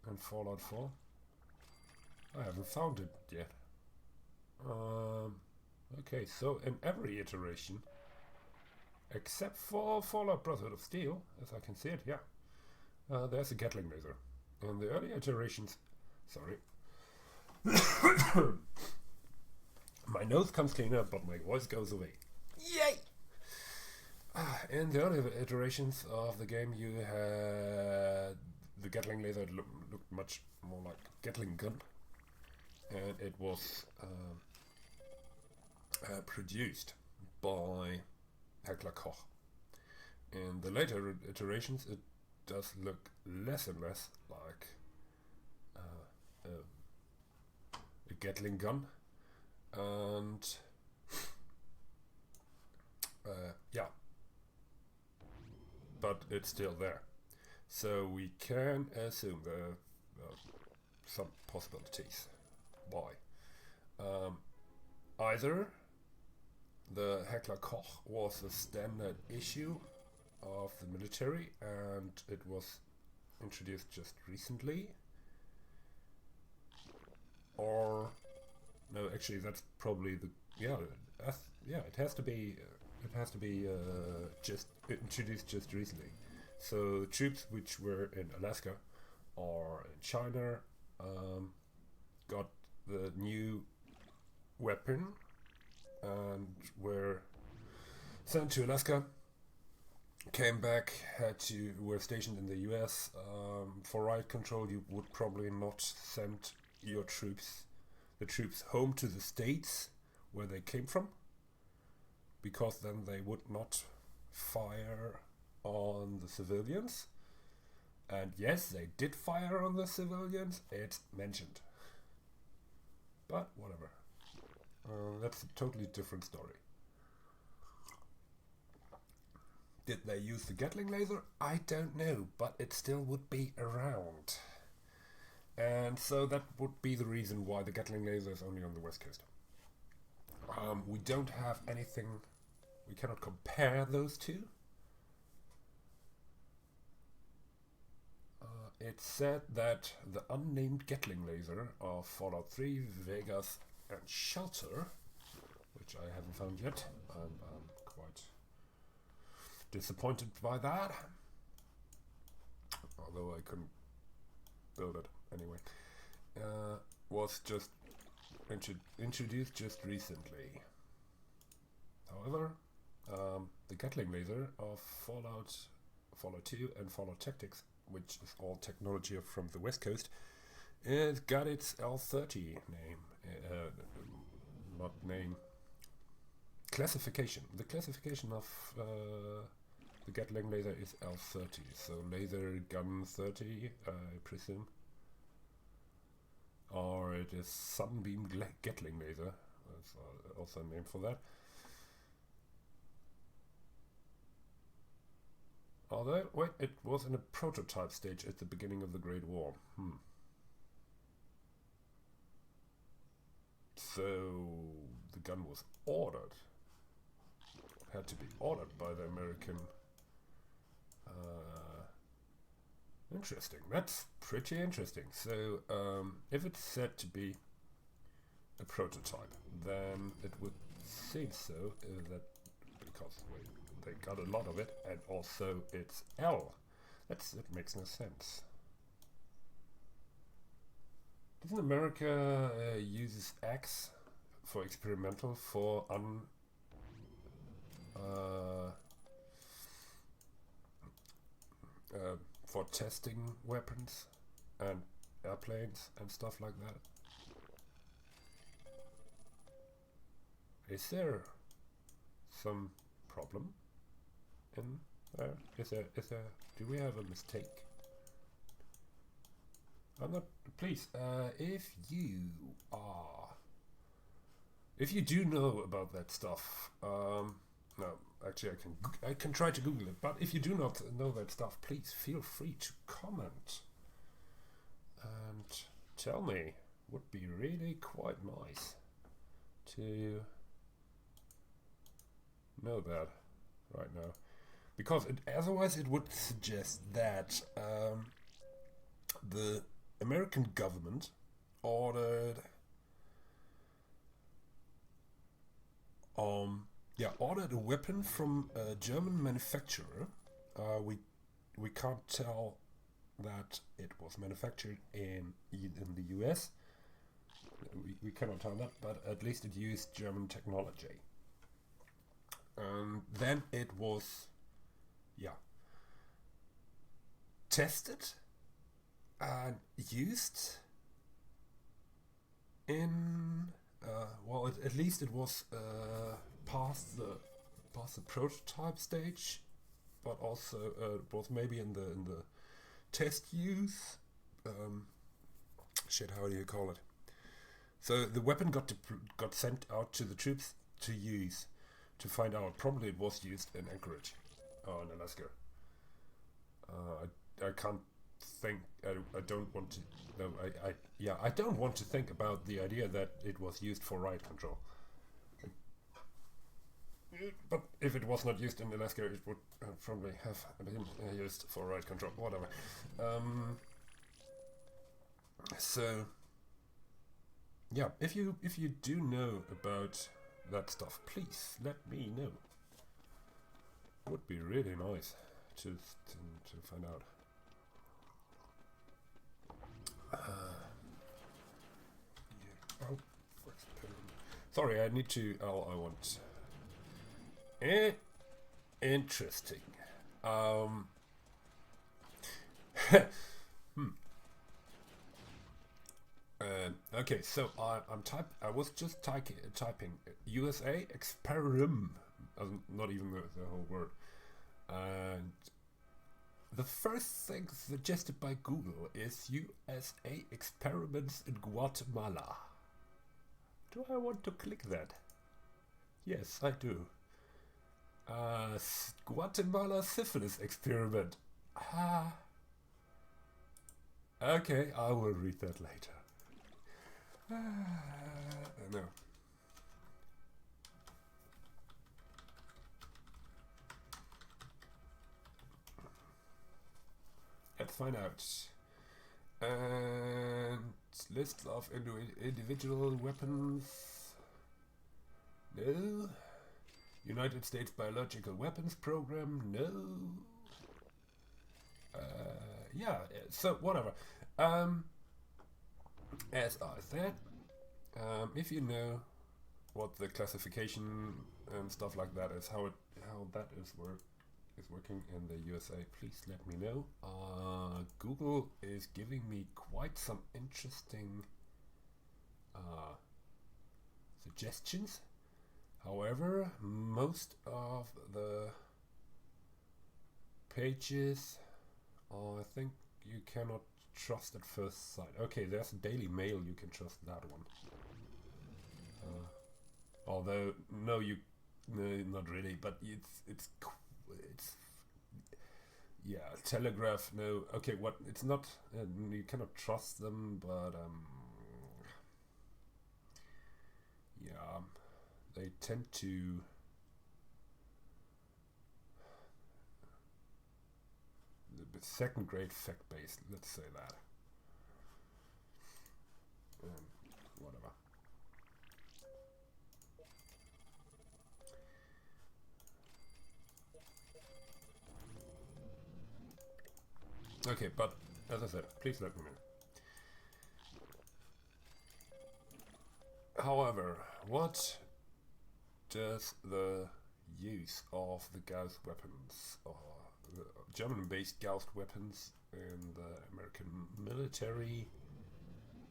in Fallout 4. I haven't found it yet. Okay, so in every iteration, except for Fallout Brotherhood of Steel, as I can see it, yeah, there's a Gatling laser. In the early iterations, sorry, my nose comes cleaner, but my voice goes away. Yay! In the early iterations of the game, you had the Gatling laser looked much more like a Gatling gun, and it was produced by Heckler Koch. In the later iterations, it does look less and less like a Gatling gun, and yeah, but it's still there. So we can assume there are some possibilities. Why? Either the Heckler Koch was a standard issue of the military and it was introduced just recently, or no, actually that's probably the it has to be just introduced just recently. So troops which were in Alaska or in China got the new weapon and were sent to Alaska, came back, were stationed in the US. For riot control, you would probably not send the troops home to the states where they came from, because then they would not fire on the civilians. And yes, they did fire on the civilians, it's mentioned. But whatever. That's a totally different story. Did they use the Gatling laser? I don't know, but it still would be around. And so that would be the reason why the Gatling laser is only on the West Coast. We don't have anything, we cannot compare those two. It said that the unnamed Gatling laser of Fallout 3, Vegas, and Shelter, which I haven't found yet, I'm quite disappointed by that, although I couldn't build it anyway, was just introduced just recently. However, the Gatling laser of Fallout 2 and Fallout Tactics, which is all technology from the West Coast, it got its L30 name, classification. The classification of the Gatling laser is L30, so laser gun 30, I presume. Or it is sunbeam Gatling laser, that's also a name for that. Although, wait, it was in a prototype stage at the beginning of the Great War. So the gun was ordered. Had to be ordered by the American. Interesting. That's pretty interesting. So if it's said to be a prototype, then it would think so. That because they got a lot of it, and also it's L. That makes no sense. Doesn't America uses X for experimental for for testing weapons and airplanes and stuff like that? Is there some problem in there? Is there? Do we have a mistake? I'm not. Please, if you do know about that stuff, no, actually I can try to Google it. But if you do not know that stuff, please feel free to comment and tell me. Would be really quite nice to know that right now, because otherwise it would suggest that the American government ordered a weapon from a German manufacturer. We can't tell that it was manufactured in the US. We cannot tell that, but at least it used German technology. Then it was, tested and used in, at least it was past the prototype stage, but also was maybe in the test use. How do you call it? So the weapon got sent out to the troops to use, to find out. Probably it was used in Anchorage, in Alaska. I can't think. I don't want to. No, I don't want to think about the idea that it was used for riot control. But if it was not used in Alaska, it would probably have been used for riot control. Whatever. So. Yeah, if you do know about that stuff, please let me know. Would be really nice to find out. Sorry, I need to. I want. Interesting. Okay, so I was just typing USA experiment, not even the whole word, and the first thing suggested by Google is USA experiments in Guatemala. Do I want to click that? Yes, I do. Guatemala syphilis experiment. Okay, I will read that later. No. Let's find out. And list of individual weapons. No. United States Biological Weapons Program. No. Yeah. So whatever. As I said, if you know what the classification and stuff like that is, how that is working in the USA, please let me know. Google is giving me quite some interesting suggestions. However, most of the pages, I think you cannot trust at first sight. Okay, there's Daily Mail, you can trust that one. Although no, not really. But it's yeah, Telegraph. No, okay, what? It's not. You cannot trust them, but yeah, they tend to. Second grade fact based, let's say that. Whatever. Okay, but as I said, please let me know. However, what does the use of the Gauss weapons, or the German-based Gauss weapons in the American military,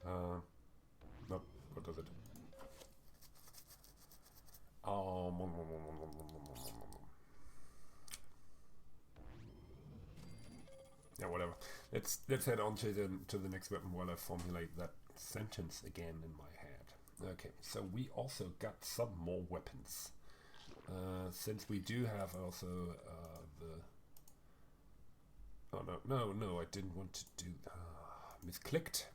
no, what does it? Yeah, whatever. Let's head on to the next weapon while I formulate that sentence again in my head. Okay, so we also got some more weapons. Since we do have also the... Oh no, I didn't want to do... misclicked.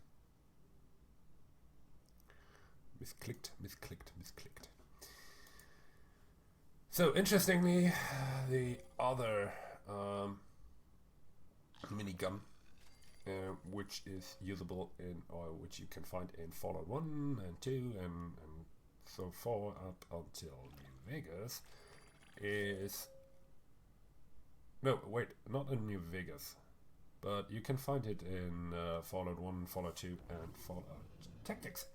Misclicked. So, interestingly, the other minigun, which is usable in, or which you can find in Fallout 1 and 2 and so far up until New Vegas, is... No, wait, not in New Vegas, but you can find it in Fallout 1, Fallout 2 and Fallout Tactics.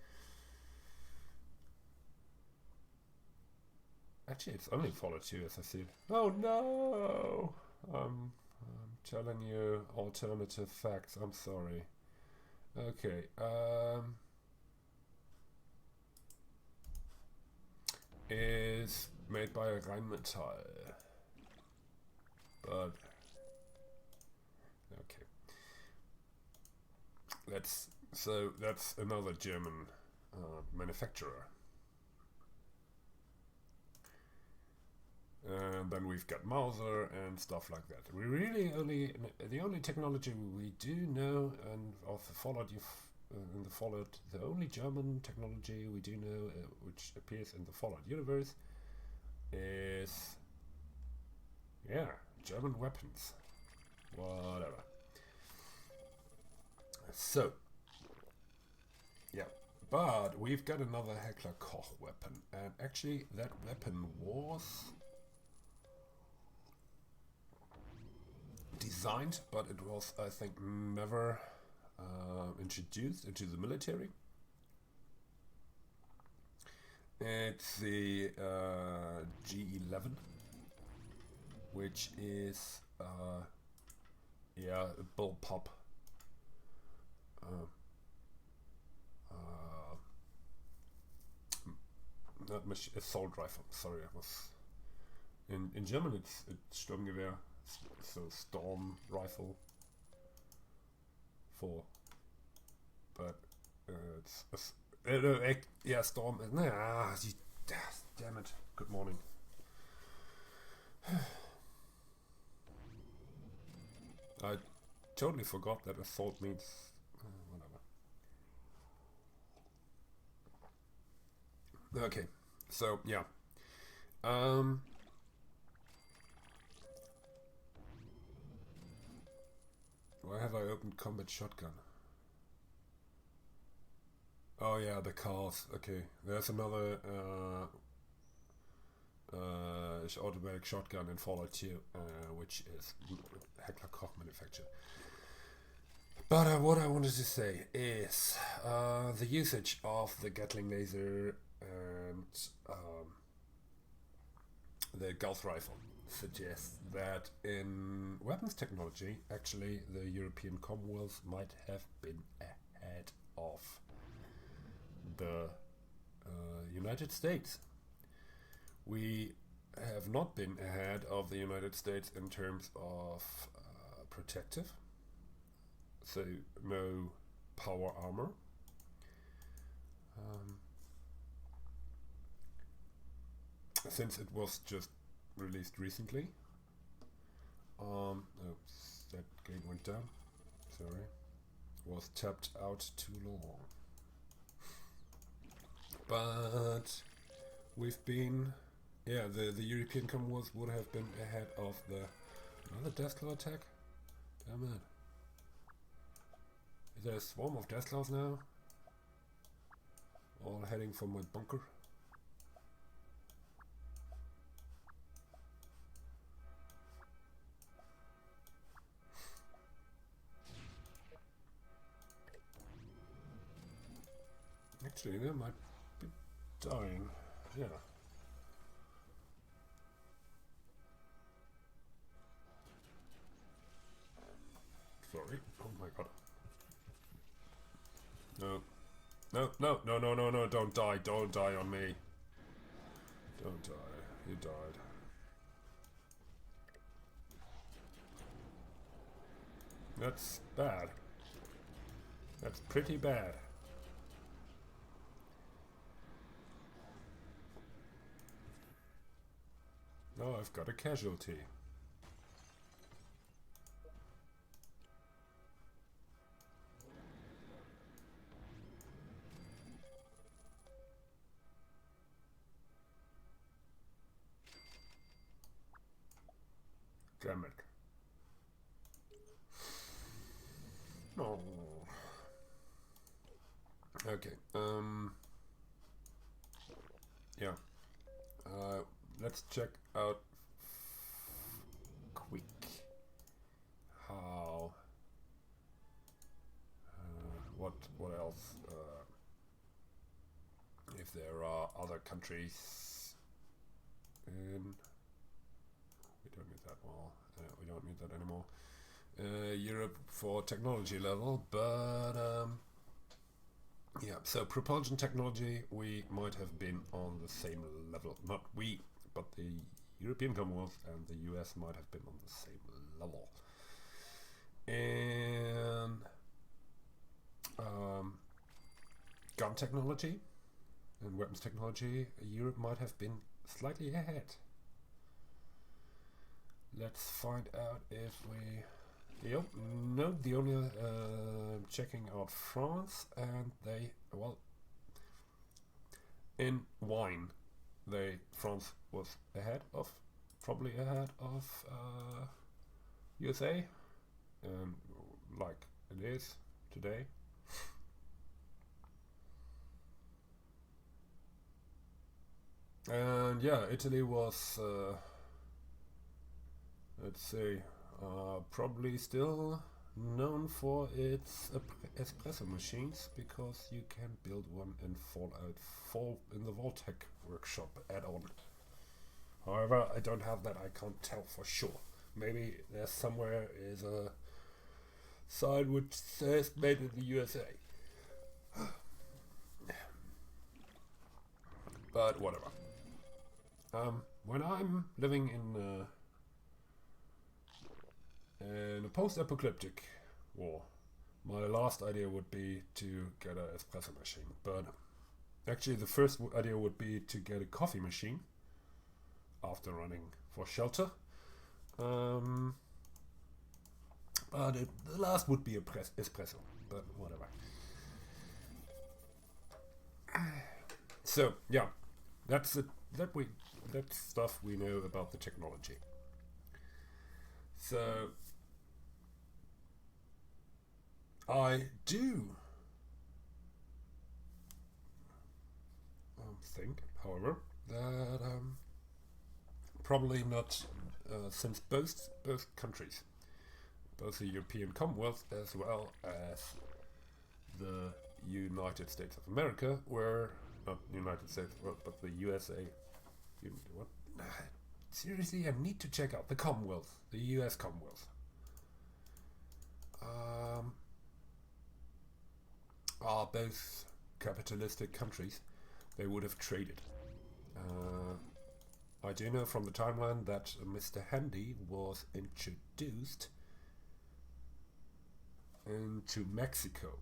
Actually, it's only Fallout 2 as I see it. Oh no! I'm telling you alternative facts, I'm sorry. Okay, is made by Rheinmetall. But okay, that's another German manufacturer. And then we've got Mauser and stuff like that. We really the only technology we do know, and of the Fallout in the Fallout, the only German technology we do know which appears in the Fallout universe is, yeah, German weapons. Whatever. So, yeah. But we've got another Heckler Koch weapon. And actually that weapon was designed, but it was, I think, never introduced into the military. It's the G11, which is yeah, a bullpup not much assault rifle. Sorry, I was in German. It's Sturmgewehr, so storm rifle for, but it's yeah, storm. Nah, damn it. Good morning. I totally forgot that assault means whatever. Okay, so yeah. Why have I opened combat shotgun? Oh yeah, the cars. Okay, there's another automatic shotgun in Fallout 2, which is Heckler Koch manufactured. But what I wanted to say is the usage of the Gatling laser and the Gauss rifle suggests that in weapons technology, actually, the European Commonwealth might have been ahead of the United States. We have not been ahead of the United States in terms of protective, so no power armor. Since it was just released recently. Oops, that gate went down. Sorry. Was tapped out too long. But we've been, yeah, the European Commonwealth would have been ahead of the another Deathclaw attack. Damn it. Is there a swarm of Deathclaws now? All heading for my bunker. Actually, they might be dying. Yeah. Sorry. Oh my god. No. No, no, no, no, no, no, don't die. Don't die on me. Don't die. You died. That's bad. That's pretty bad. Now I've got a casualty. Damn it. No. Okay. Yeah. Let's check out quick how what else if there are other countries in we don't need that well we don't need that anymore Europe for technology level, but yeah, so propulsion technology we might have been on the same level, not we, but the European Commonwealth and the US might have been on the same level. And gun technology and weapons technology, Europe might have been slightly ahead. Let's find out if we... Yep, no, the only checking out France, and they, well, in wine, France was ahead of, probably ahead of USA, like it is today. And yeah, Italy was, let's see, probably still known for its espresso machines, because you can build one in Fallout in the Voltec workshop add-on. However, I don't have that, I can't tell for sure. Maybe there's somewhere is a sign which says made in the USA. But whatever. When I'm living in a post-apocalyptic war, my last idea would be to get an espresso machine. But actually the first idea would be to get a coffee machine after running for shelter. But the last would be espresso, but whatever. So yeah, that's it. That's stuff we know about the technology. So I do think, however, that probably not, since both countries, both the European Commonwealth as well as the United States of America, were not United States, but the USA. What? Seriously, I need to check out the Commonwealth, the US Commonwealth. Are both capitalistic countries. They would have traded. I do know from the timeline that Mr. Handy was introduced into Mexico.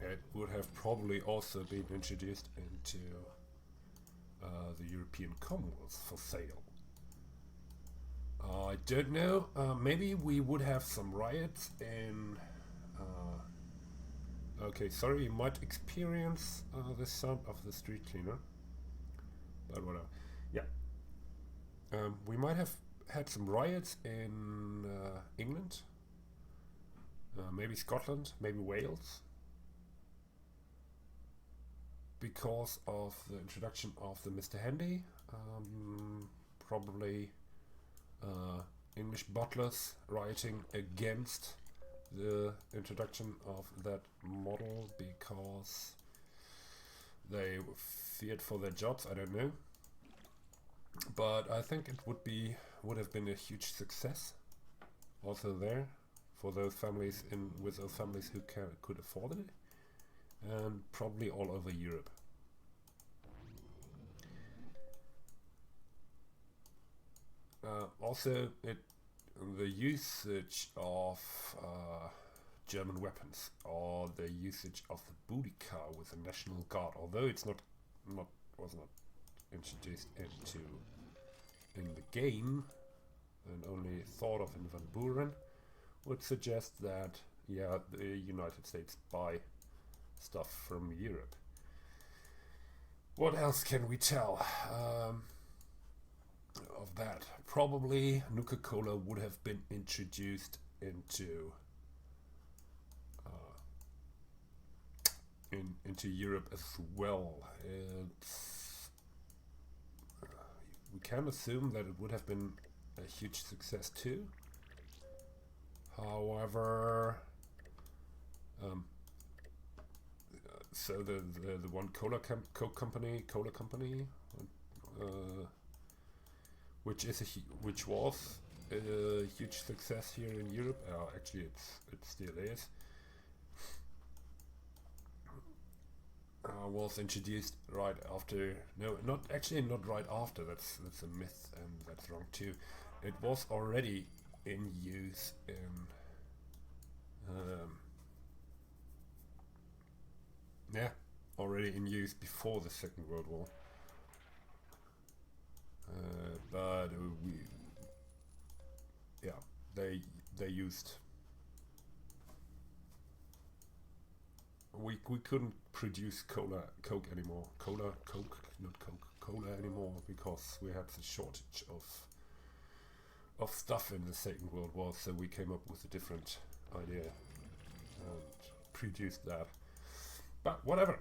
It would have probably also been introduced into the European Commonwealth for sale. I don't know, maybe we would have some riots in... okay, sorry, you might experience the sound of the street cleaner, but whatever. Yeah, we might have had some riots in England, maybe Scotland, maybe Wales, because of the introduction of the Mr. Handy. Probably English butlers rioting against the introduction of that model, because they feared for their jobs. I don't know, but I think it would have been a huge success also there for those families with those families who could afford it, and probably all over Europe. Also, the usage of German weapons, or the usage of the booty car with the National Guard, although it's was not introduced in the game and only thought of in Van Buren, would suggest that the United States buy stuff from Europe. What else can we tell of that? Probably Nuka-Cola would have been introduced into Europe as well. We can assume that it would have been a huge success too. However, so the one cola company, which was a huge success here in Europe. Actually, it still is. Was introduced right after. No, not right after. That's a myth, and that's wrong too. It was already in use in. Already in use before the Second World War. But they used. We couldn't produce Coke anymore. Not Coca-Cola anymore, because we had a shortage of stuff in the Second World War. So we came up with a different idea and produced that. But whatever.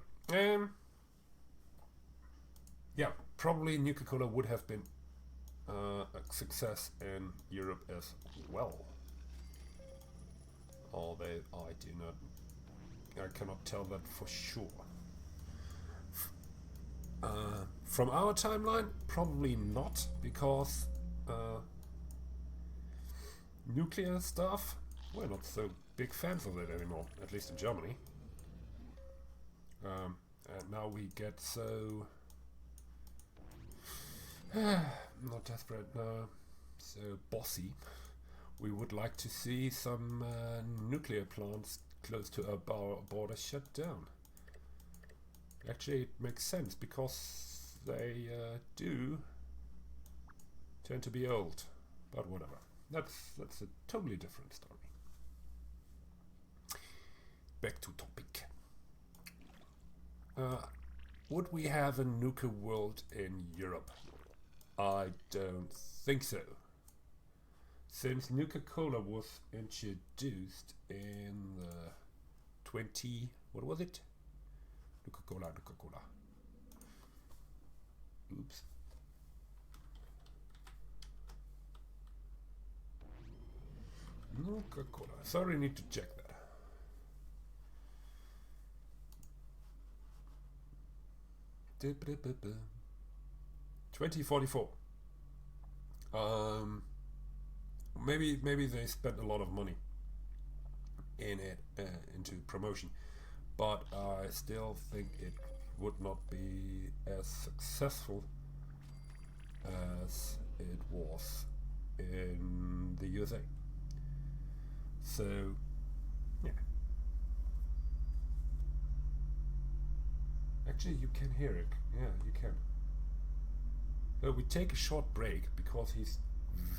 Probably Nuka-Cola would have been a success in Europe as well. Although I cannot tell that for sure. From our timeline, probably not, because nuclear stuff, we're not so big fans of it anymore, at least in Germany. And now we get so not desperate, no, so bossy. We would like to see some nuclear plants close to our border shut down. Actually, it makes sense, because they do tend to be old. But whatever. That's a totally different story. Back to topic. Would we have a nuka world in Europe? I don't think so. Since Nuka-Cola was introduced in the what was it? Nuka-Cola. Oops. Nuka-Cola. Sorry, need to check that. Da-ba-da-ba-ba. 2044. Maybe they spent a lot of money in it into promotion, but I still think it would not be as successful as it was in the USA. So yeah, actually you can hear it. Yeah, you can. So we take a short break because he's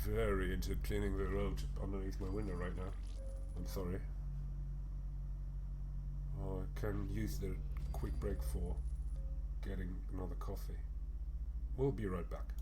very into cleaning the road underneath my window right now. I'm sorry. I can use the quick break for getting another coffee. We'll be right back.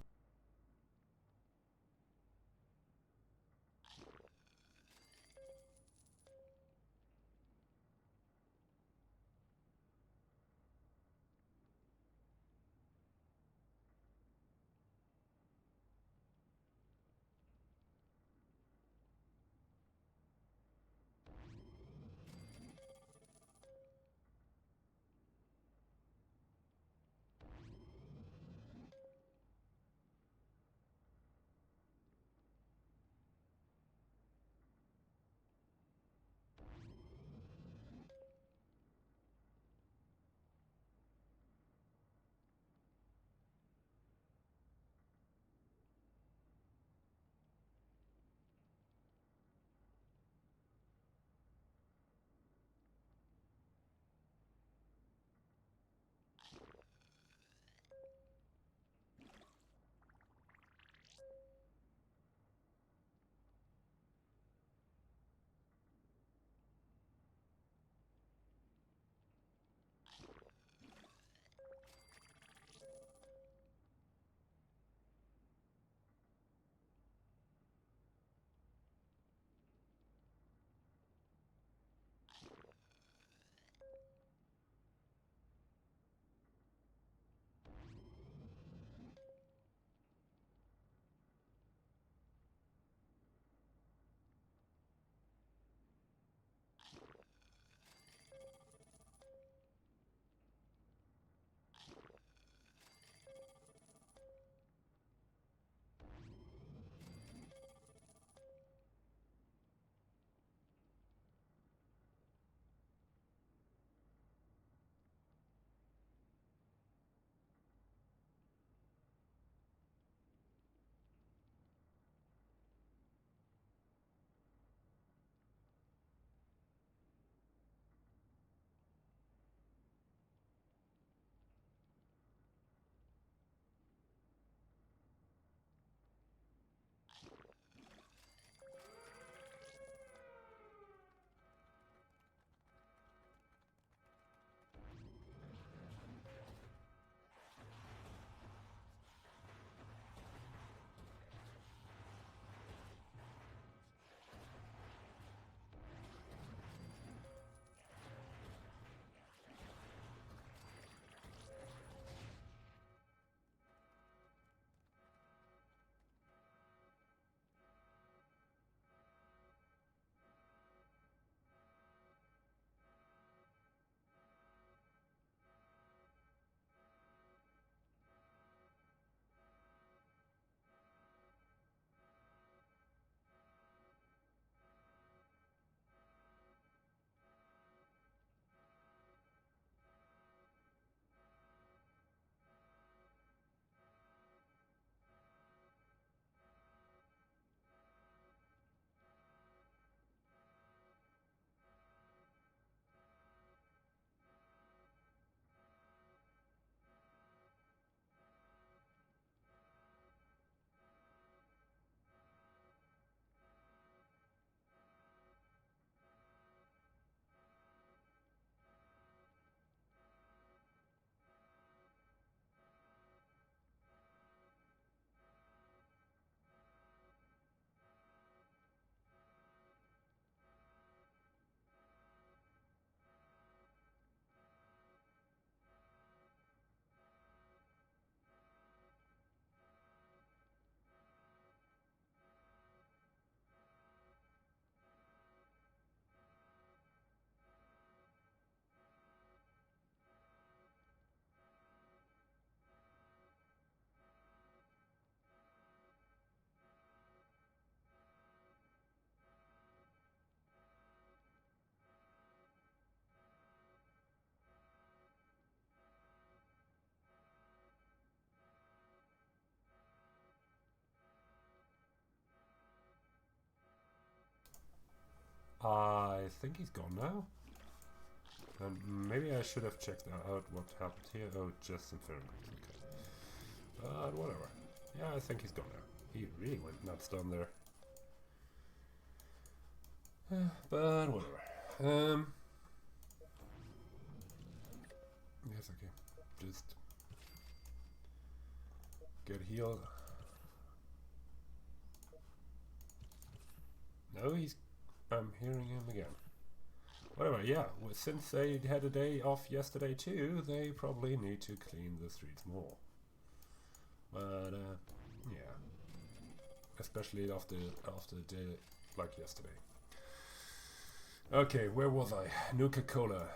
I think he's gone now. And maybe I should have checked out what happened here. Oh, just some pheromones. Okay. But whatever. Yeah, I think he's gone now. He really went nuts down there. But whatever. Yes, okay. Just get healed. No, I'm hearing him again. Whatever, yeah. Well, since they had a day off yesterday too, they probably need to clean the streets more. But yeah, especially after a day like yesterday. Okay, where was I? Nuka-Cola.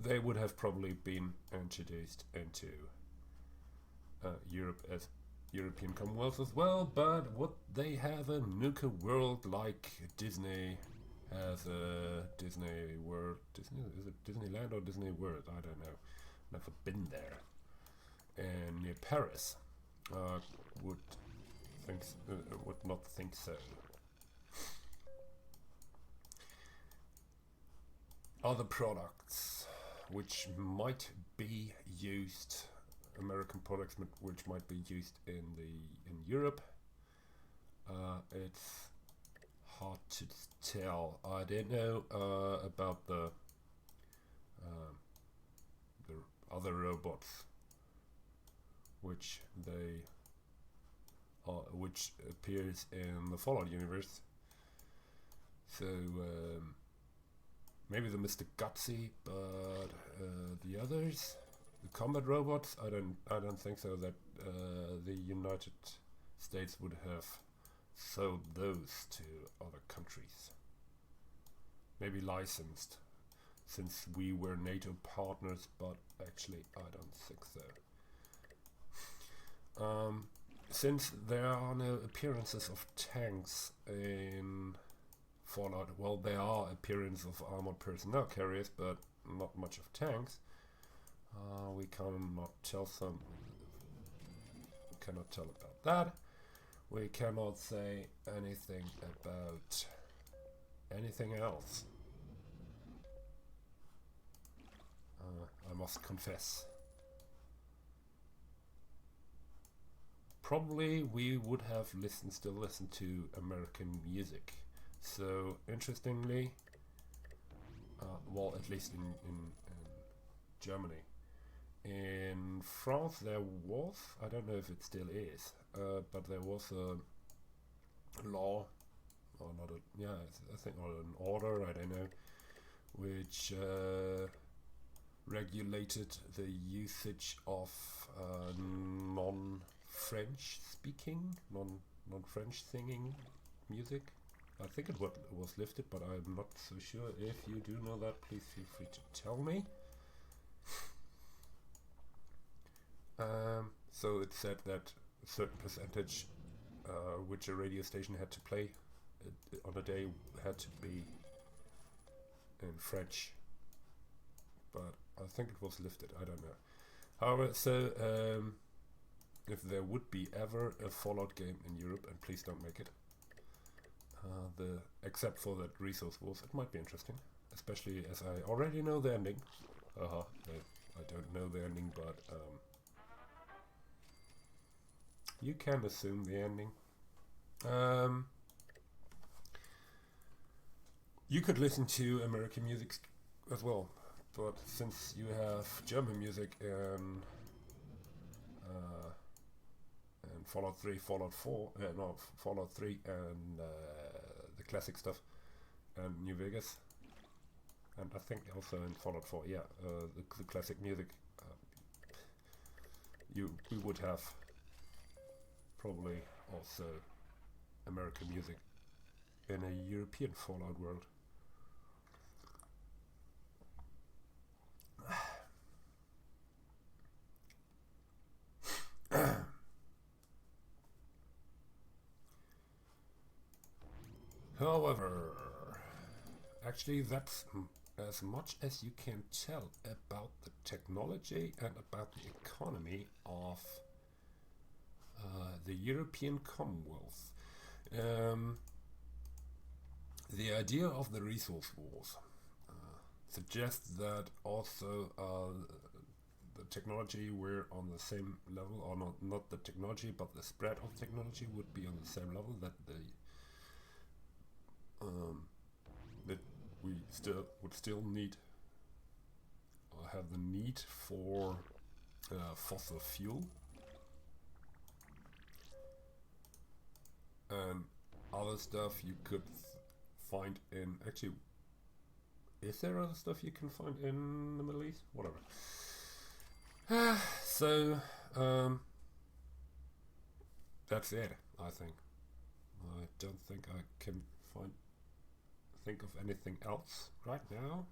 They would have probably been introduced into Europe as European Commonwealth as well, but would they have a Nuka world like Disney has a Disney World? Is it Disneyland or Disney World? I don't know. Never been there. And near Paris, would not think so. Other products which might be used, American products which might be used in Europe. It's hard to tell. I don't know about the other robots which appears in the Fallout universe. So maybe the Mr. Gutsy, but the others, the combat robots, I don't think so that the United States would have sold those to other countries. Maybe licensed, since we were NATO partners, but actually I don't think so. Since there are no appearances of tanks in Fallout, well, there are appearances of armored personnel carriers, but not much of tanks. We cannot tell about that. We cannot say anything about anything else. I must confess. Probably we would have still listened to American music. So interestingly, well, at least in Germany. In France there was, I don't know if it still is, but there was a law, or not a, yeah, I think, or an order, I don't know, which regulated the usage of non-French speaking, non-French singing music. I think it was lifted, but I'm not so sure. If you do know that, please feel free to tell me. So it said that a certain percentage which a radio station had to play on a day had to be in French, but I think it was lifted, I don't know. However, so if there would be ever a Fallout game in Europe, and please don't make it, except for that Resource Wars, it might be interesting, especially as I already know the ending. I don't know the ending, but you can assume the ending. You could listen to American music as well, but since you have German music and Fallout 3, Fallout 4, Fallout 3 and the classic stuff, and New Vegas, and I think also in Fallout 4, yeah, the classic music, we would have probably also American music in a European Fallout world. However, actually that's as much as you can tell about the technology and about the economy of the European Commonwealth. The idea of the resource wars suggests that also the technology we're on the same level, or not the technology, but the spread of technology would be on the same level, that that we would still need, or have the need for fossil fuel and other stuff you could find in, actually, is there other stuff you can find in the Middle East? Whatever. So that's it, I think. I don't think I can think of anything else right now.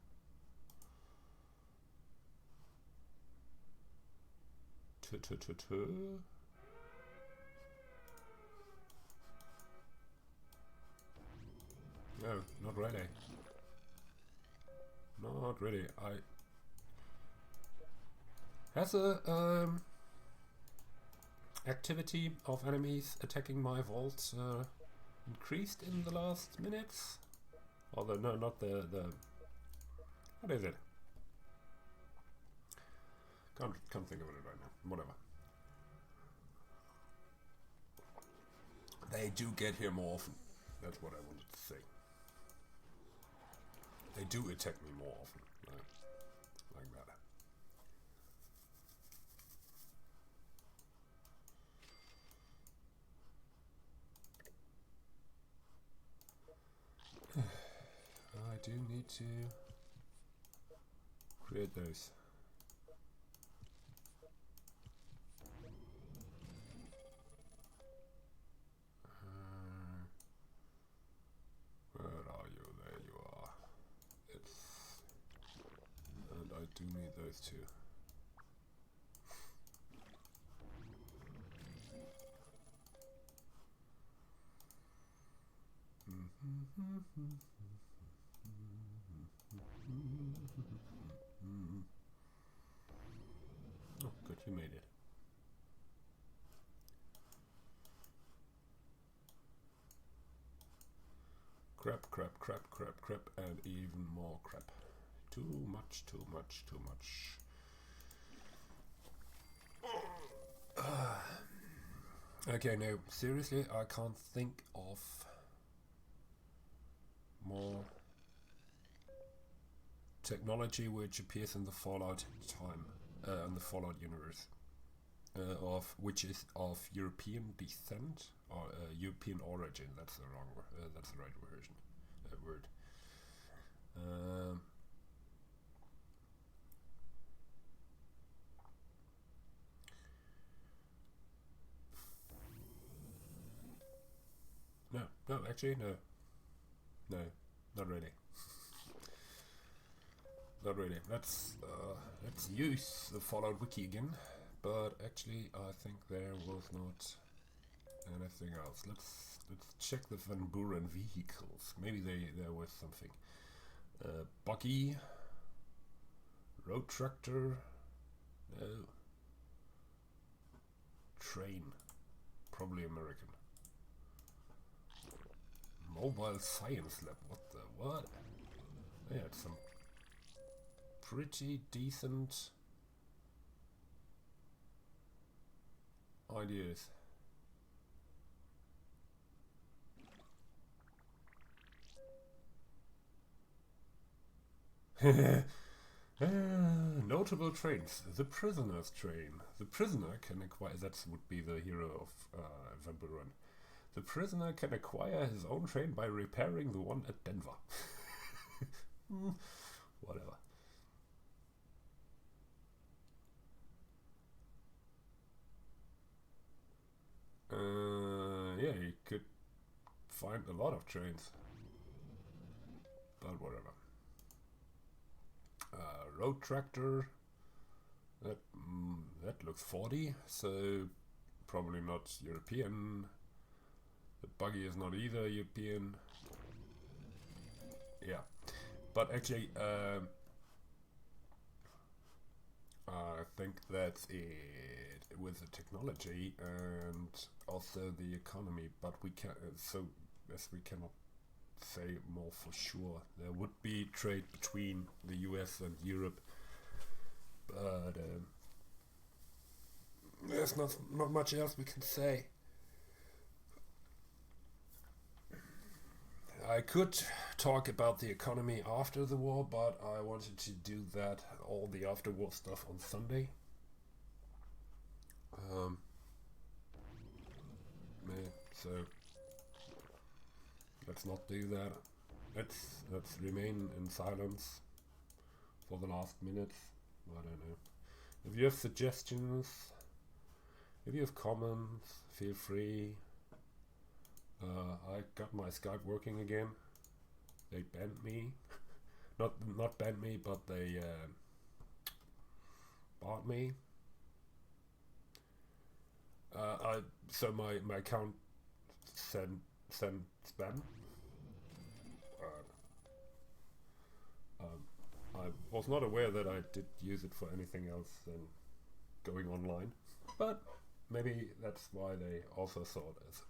No, not really. Not really. Has a activity of enemies attacking my vault increased in the last minutes? Although no, not the what is it? Can't think of it right now. Whatever. They do get here more often. That's what I wanted to say. They do attack me more often, like that. I do need to create those. Where are you? There you are. And I do need those two. Oh, good, you made it. Crap, and even more crap. Too much. Okay, no, seriously, I can't think of more technology which appears in the Fallout time, in the Fallout universe, which is of European descent or European origin. That's the wrong word. That's the right version. Word. No, actually, no, not really. Not really. Let's use the Fallout wiki again. But actually, I think there was not anything else. Let's check the Van Buren vehicles. Maybe there was something. Buggy, road tractor, no. Train, probably American. Mobile science lab. What? They had some pretty decent ideas. Notable trains. The prisoner's train. The prisoner can acquire. That would be the hero of Van Buren. The prisoner can acquire his own train by repairing the one at Denver. Whatever. Yeah, you could find a lot of trains. But whatever. Road tractor. That looks 40, so probably not European. The buggy is not either European. Yeah, but actually, I think that's it with the technology and also the economy. But we can, so as we cannot say more for sure. There would be trade between the US and Europe, but there's not much else we can say. I could talk about the economy after the war, but I wanted to do that, all the after-war stuff, on Sunday. So let's not do that. Let's remain in silence for the last minutes. I don't know. If you have suggestions, if you have comments, feel free. I got my Skype working again. They banned me. not banned me, but they barred me. So my account sent spam. I was not aware that I did use it for anything else than going online, but maybe that's why they also saw it as.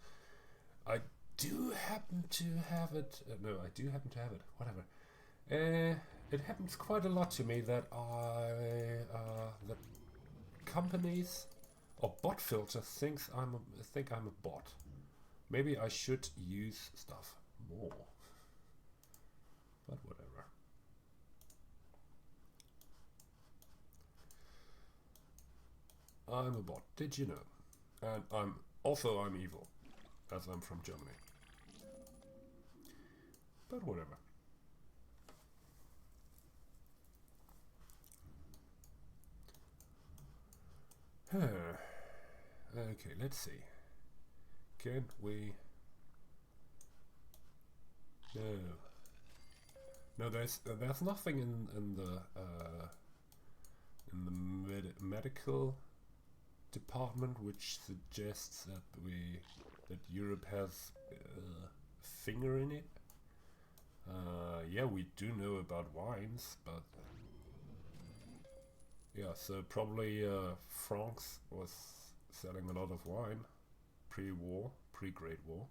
I do happen to have it. No, I do happen to have it. Whatever. It happens quite a lot to me that that companies or bot filters think I'm a bot. Maybe I should use stuff more. But whatever. I'm a bot. Did you know? And I'm evil, as I'm from Germany. But whatever. Okay, let's see. Can we? No, there's nothing in the medical department which suggests that Europe has a finger in it. Yeah, we do know about wines, but yeah, so probably France was selling a lot of wine pre-war, pre-Great War.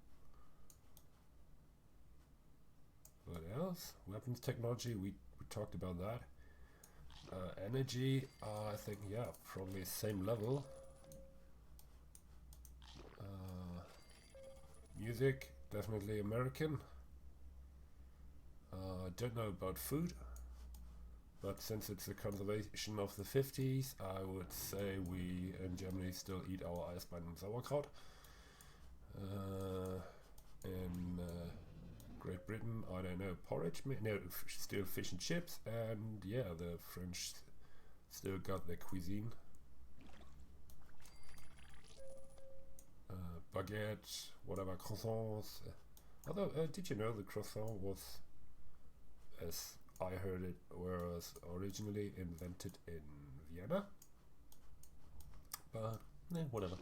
What else? Weapons technology, we talked about that. Energy, I think, yeah, probably same level. Music, definitely American. I don't know about food, but since it's a conservation of the 50s, I would say we in Germany still eat our Eisbein and sauerkraut. In Great Britain, I don't know, porridge, no, still fish and chips, and yeah, the French still got their cuisine. Baguette, whatever, croissants. Although, did you know the croissant was, as I heard it, was originally invented in Vienna? But, whatever.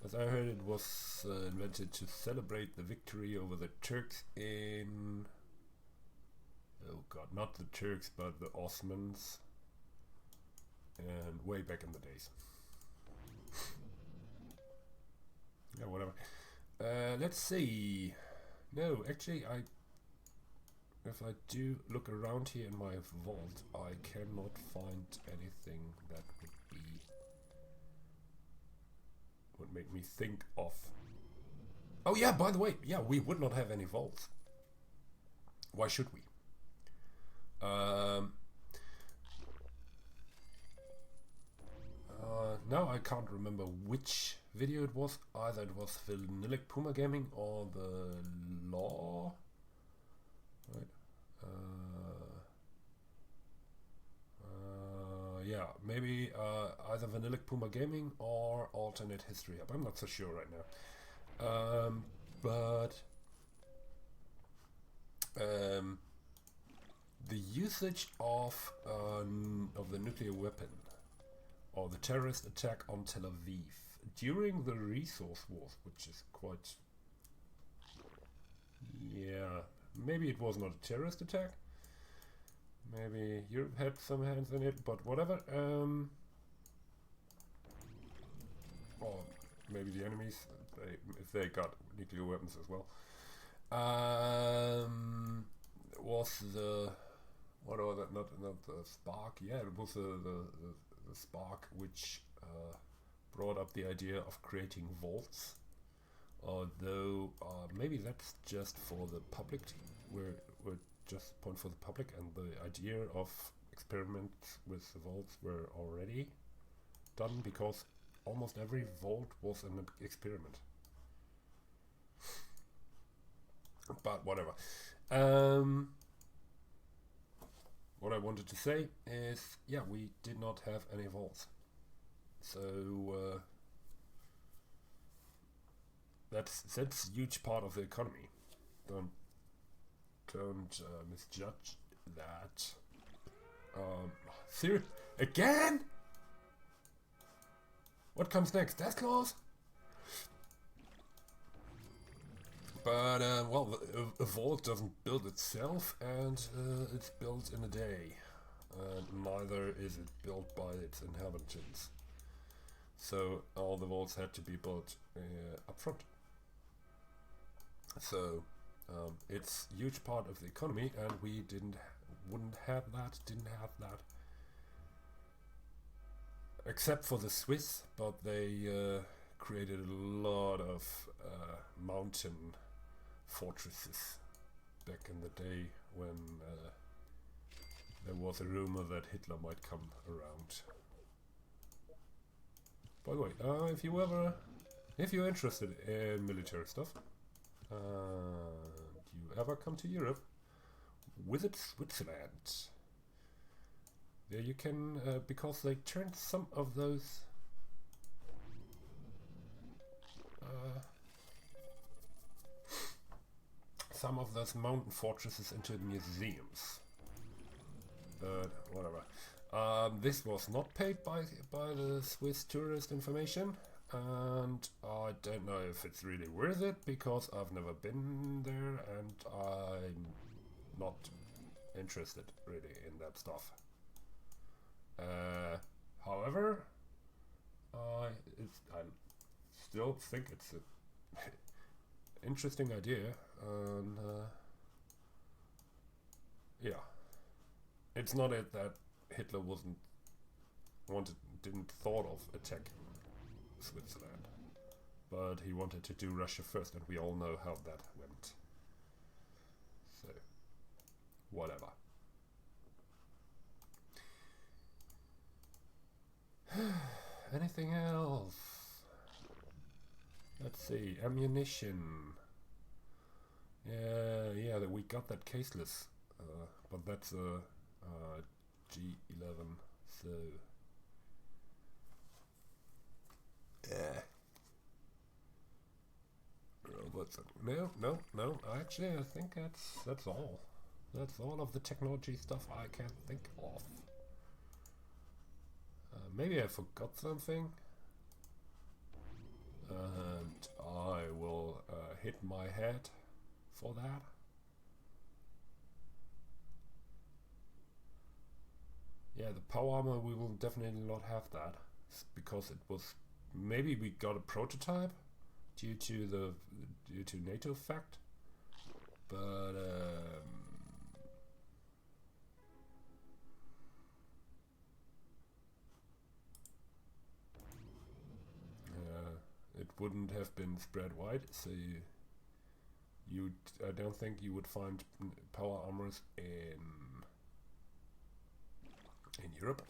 As I heard, it was invented to celebrate the victory over the Turks in... Oh god, not the Turks, but the Ottomans. And way back in the days. Yeah, whatever. Let's see. No, actually, if I do look around here in my vault, I cannot find anything that would make me think of. Oh yeah, by the way, yeah, we would not have any vaults. Why should we? Now I can't remember which video it was. Either it was Vanillic Puma Gaming or the Law. Right. Yeah, maybe either Vanillic Puma Gaming or Alternate History Hub. I'm not so sure right now. But the usage of the nuclear weapon or the terrorist attack on Tel Aviv during the resource wars, which is quite... Yeah, maybe it was not a terrorist attack. Maybe Europe had some hands in it, but whatever. Or maybe the enemies, if they got nuclear weapons as well. Was the what was that? Not the spark. Yeah, it was the spark which brought up the idea of creating vaults. Although maybe that's just for the public. We're just a point for the public, and the idea of experiments with the vaults were already done because almost every vault was an experiment. But whatever. What I wanted to say is, yeah, we did not have any vaults, so that's a huge part of the economy. Don't misjudge that. Seriously, again? What comes next? Death claws? But, well, a vault doesn't build itself, and it's built in a day. And neither is it built by its inhabitants. So all the vaults had to be built up front. So it's a huge part of the economy, and we didn't have that. Except for the Swiss, but they created a lot of mountain fortresses back in the day when there was a rumor that Hitler might come around. By the way, if you're interested in military stuff, you ever come to Europe, visit Switzerland. There you can, because they turned some of those mountain fortresses into museums. But whatever. This was not paid by the Swiss tourist information, and I don't know if it's really worth it because I've never been there and I'm not interested really in that stuff. However, I still think it's an interesting idea, and yeah, it's not it that Hitler didn't thought of attacking Switzerland, but he wanted to do Russia first, and we all know how that went. So, whatever. Anything else? Let's see, ammunition. Yeah, we got that caseless, but that's a G11, so robots. No. Actually, I think that's all. That's all of the technology stuff I can think of. Maybe I forgot something, and I will hit my head for that. Yeah, the power armor, we will definitely not have that, because it was, maybe we got a prototype due to NATO fact, but it wouldn't have been spread wide, so I don't think you would find power armors in Europe.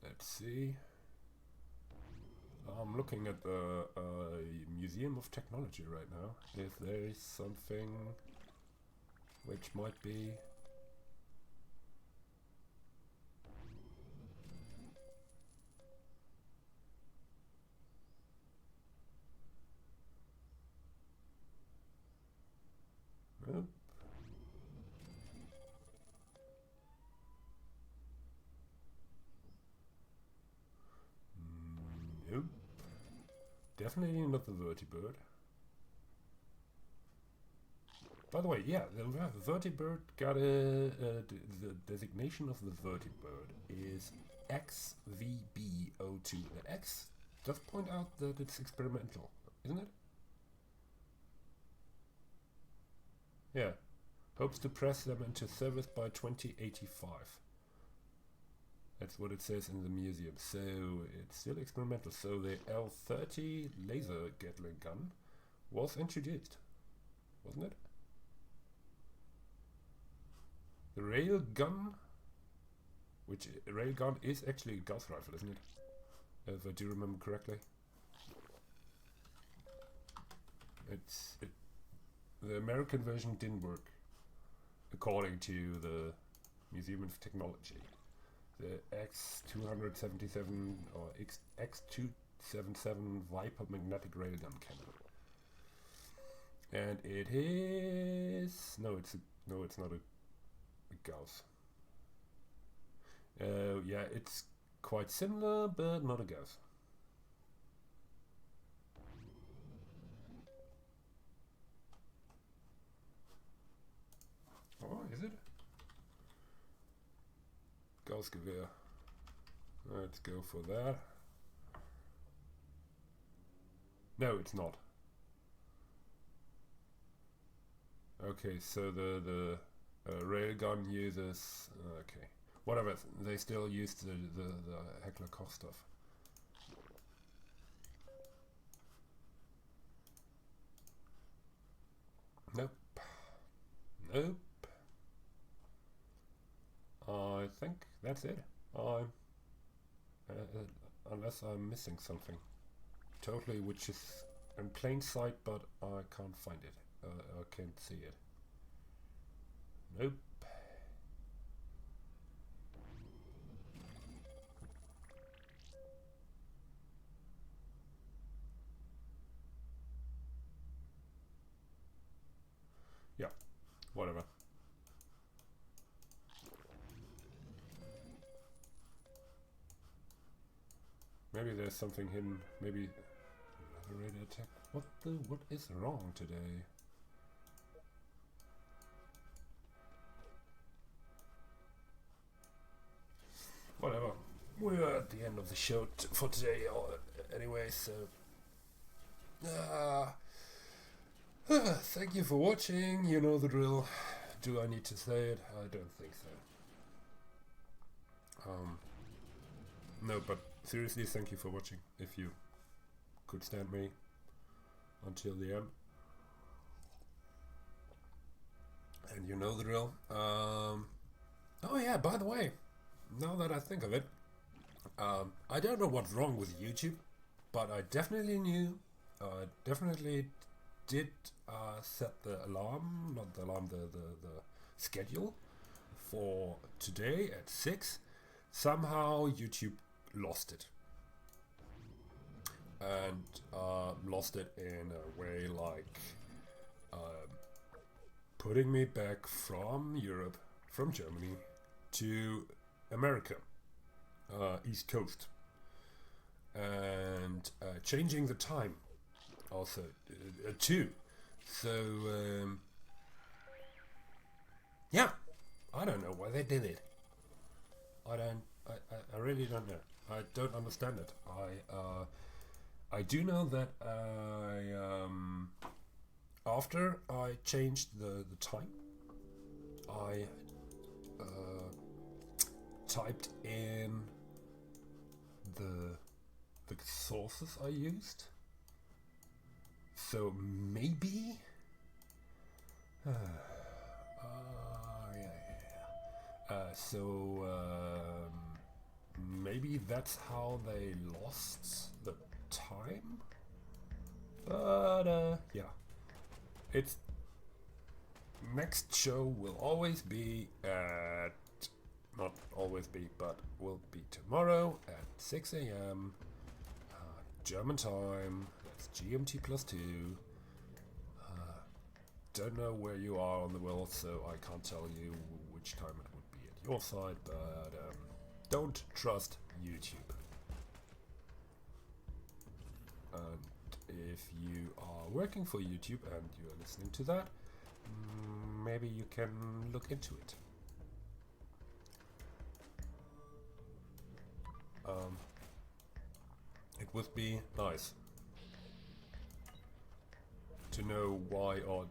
Let's see. I'm looking at the Museum of Technology right now, if there is something which might be nope. Nope. Definitely not the vertibird. By the way, yeah, the vertibird got the designation of the vertibird is XVB02. The X does point out that it's experimental, isn't it? Yeah. Hopes to press them into service by 2085. That's what it says in the museum. So it's still experimental. So the L30 laser Gatling gun was introduced, wasn't it? The railgun, which railgun is actually a Gauss rifle, isn't it? If I do remember correctly. The American version didn't work, according to the Museum of Technology. The X277 or X277 Viper magnetic railgun cannon, and it is it's not a Gauss. Yeah, it's quite similar, but not a Gauss. Oh, is it? Gaussgewehr. Let's go for that. No, it's not. Okay, so the railgun uses okay, whatever. They still use the Heckler Koch stuff. Nope. Nope. I think that's it. Unless I'm missing something totally, which is in plain sight, but I can't find it. I can't see it. Nope. Yeah, whatever. Maybe there's something hidden. Maybe another radar attack. What is wrong today? Whatever. We're at the end of the show for today, anyway. So, thank you for watching. You know the drill. Do I need to say it? I don't think so. No, but seriously, thank you for watching. If you could stand me until the end. And you know the drill. Oh yeah, by the way, now that I think of it, I don't know what's wrong with YouTube, but I definitely did set the alarm, not the alarm, the schedule for today at 6. Somehow YouTube lost it. And lost it in a way like putting me back from Europe, from Germany, to America, East Coast, and changing the time also too. So yeah, I don't know why they did it. I really don't know. I don't understand it. I do know that after I changed the time, I typed in the sources I used. So maybe maybe that's how they lost the time. But yeah, it's next show will always be at, not always be, but will be tomorrow at 6 a.m. German time. That's GMT +2. Don't know where you are on the world, so I can't tell you which time it would be at your side, but don't trust YouTube. And if you are working for YouTube and you are listening to that, maybe you can look into it. It would be nice to know why or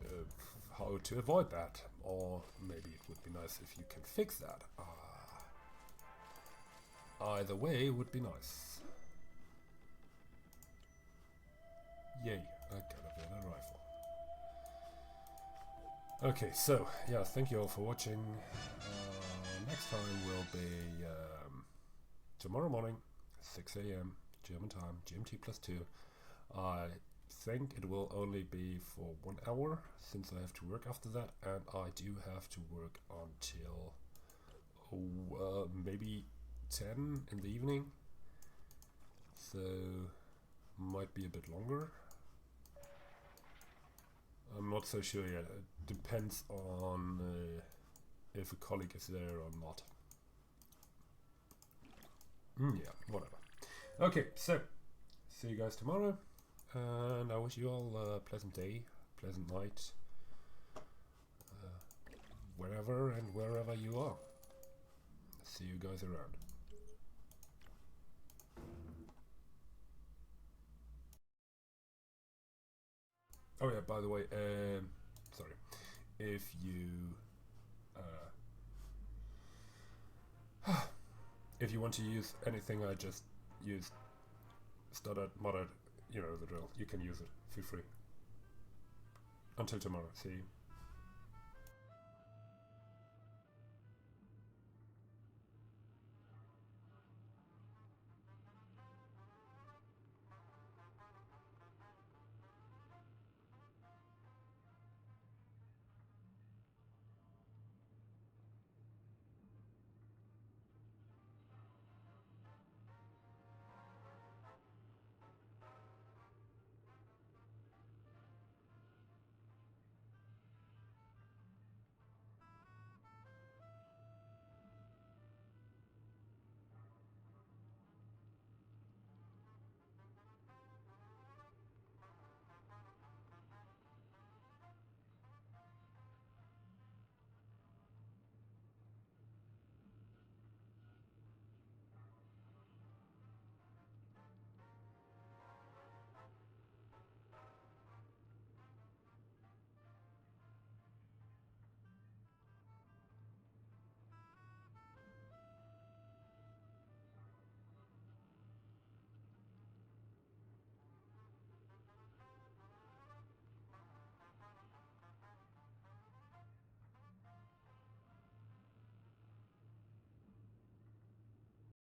how to avoid that, or maybe it would be nice if you can fix that. Either way would be nice. Yay, I got a better rifle. Okay, so yeah, thank you all for watching. Next time will be tomorrow morning, 6 AM German time, GMT +2. I think it will only be for 1 hour, since I have to work after that, and I do have to work until maybe 10 in the evening, so might be a bit longer. I'm not so sure yet. It depends on if a colleague is there or not. Yeah, whatever. Okay, so see you guys tomorrow, and I wish you all a pleasant day, pleasant night, wherever and wherever you are. See you guys around. Oh yeah, by the way, sorry, if you if you want to use anything I just used, stuttered, muttered, you know the drill, you can use it, feel free. Until tomorrow, see you.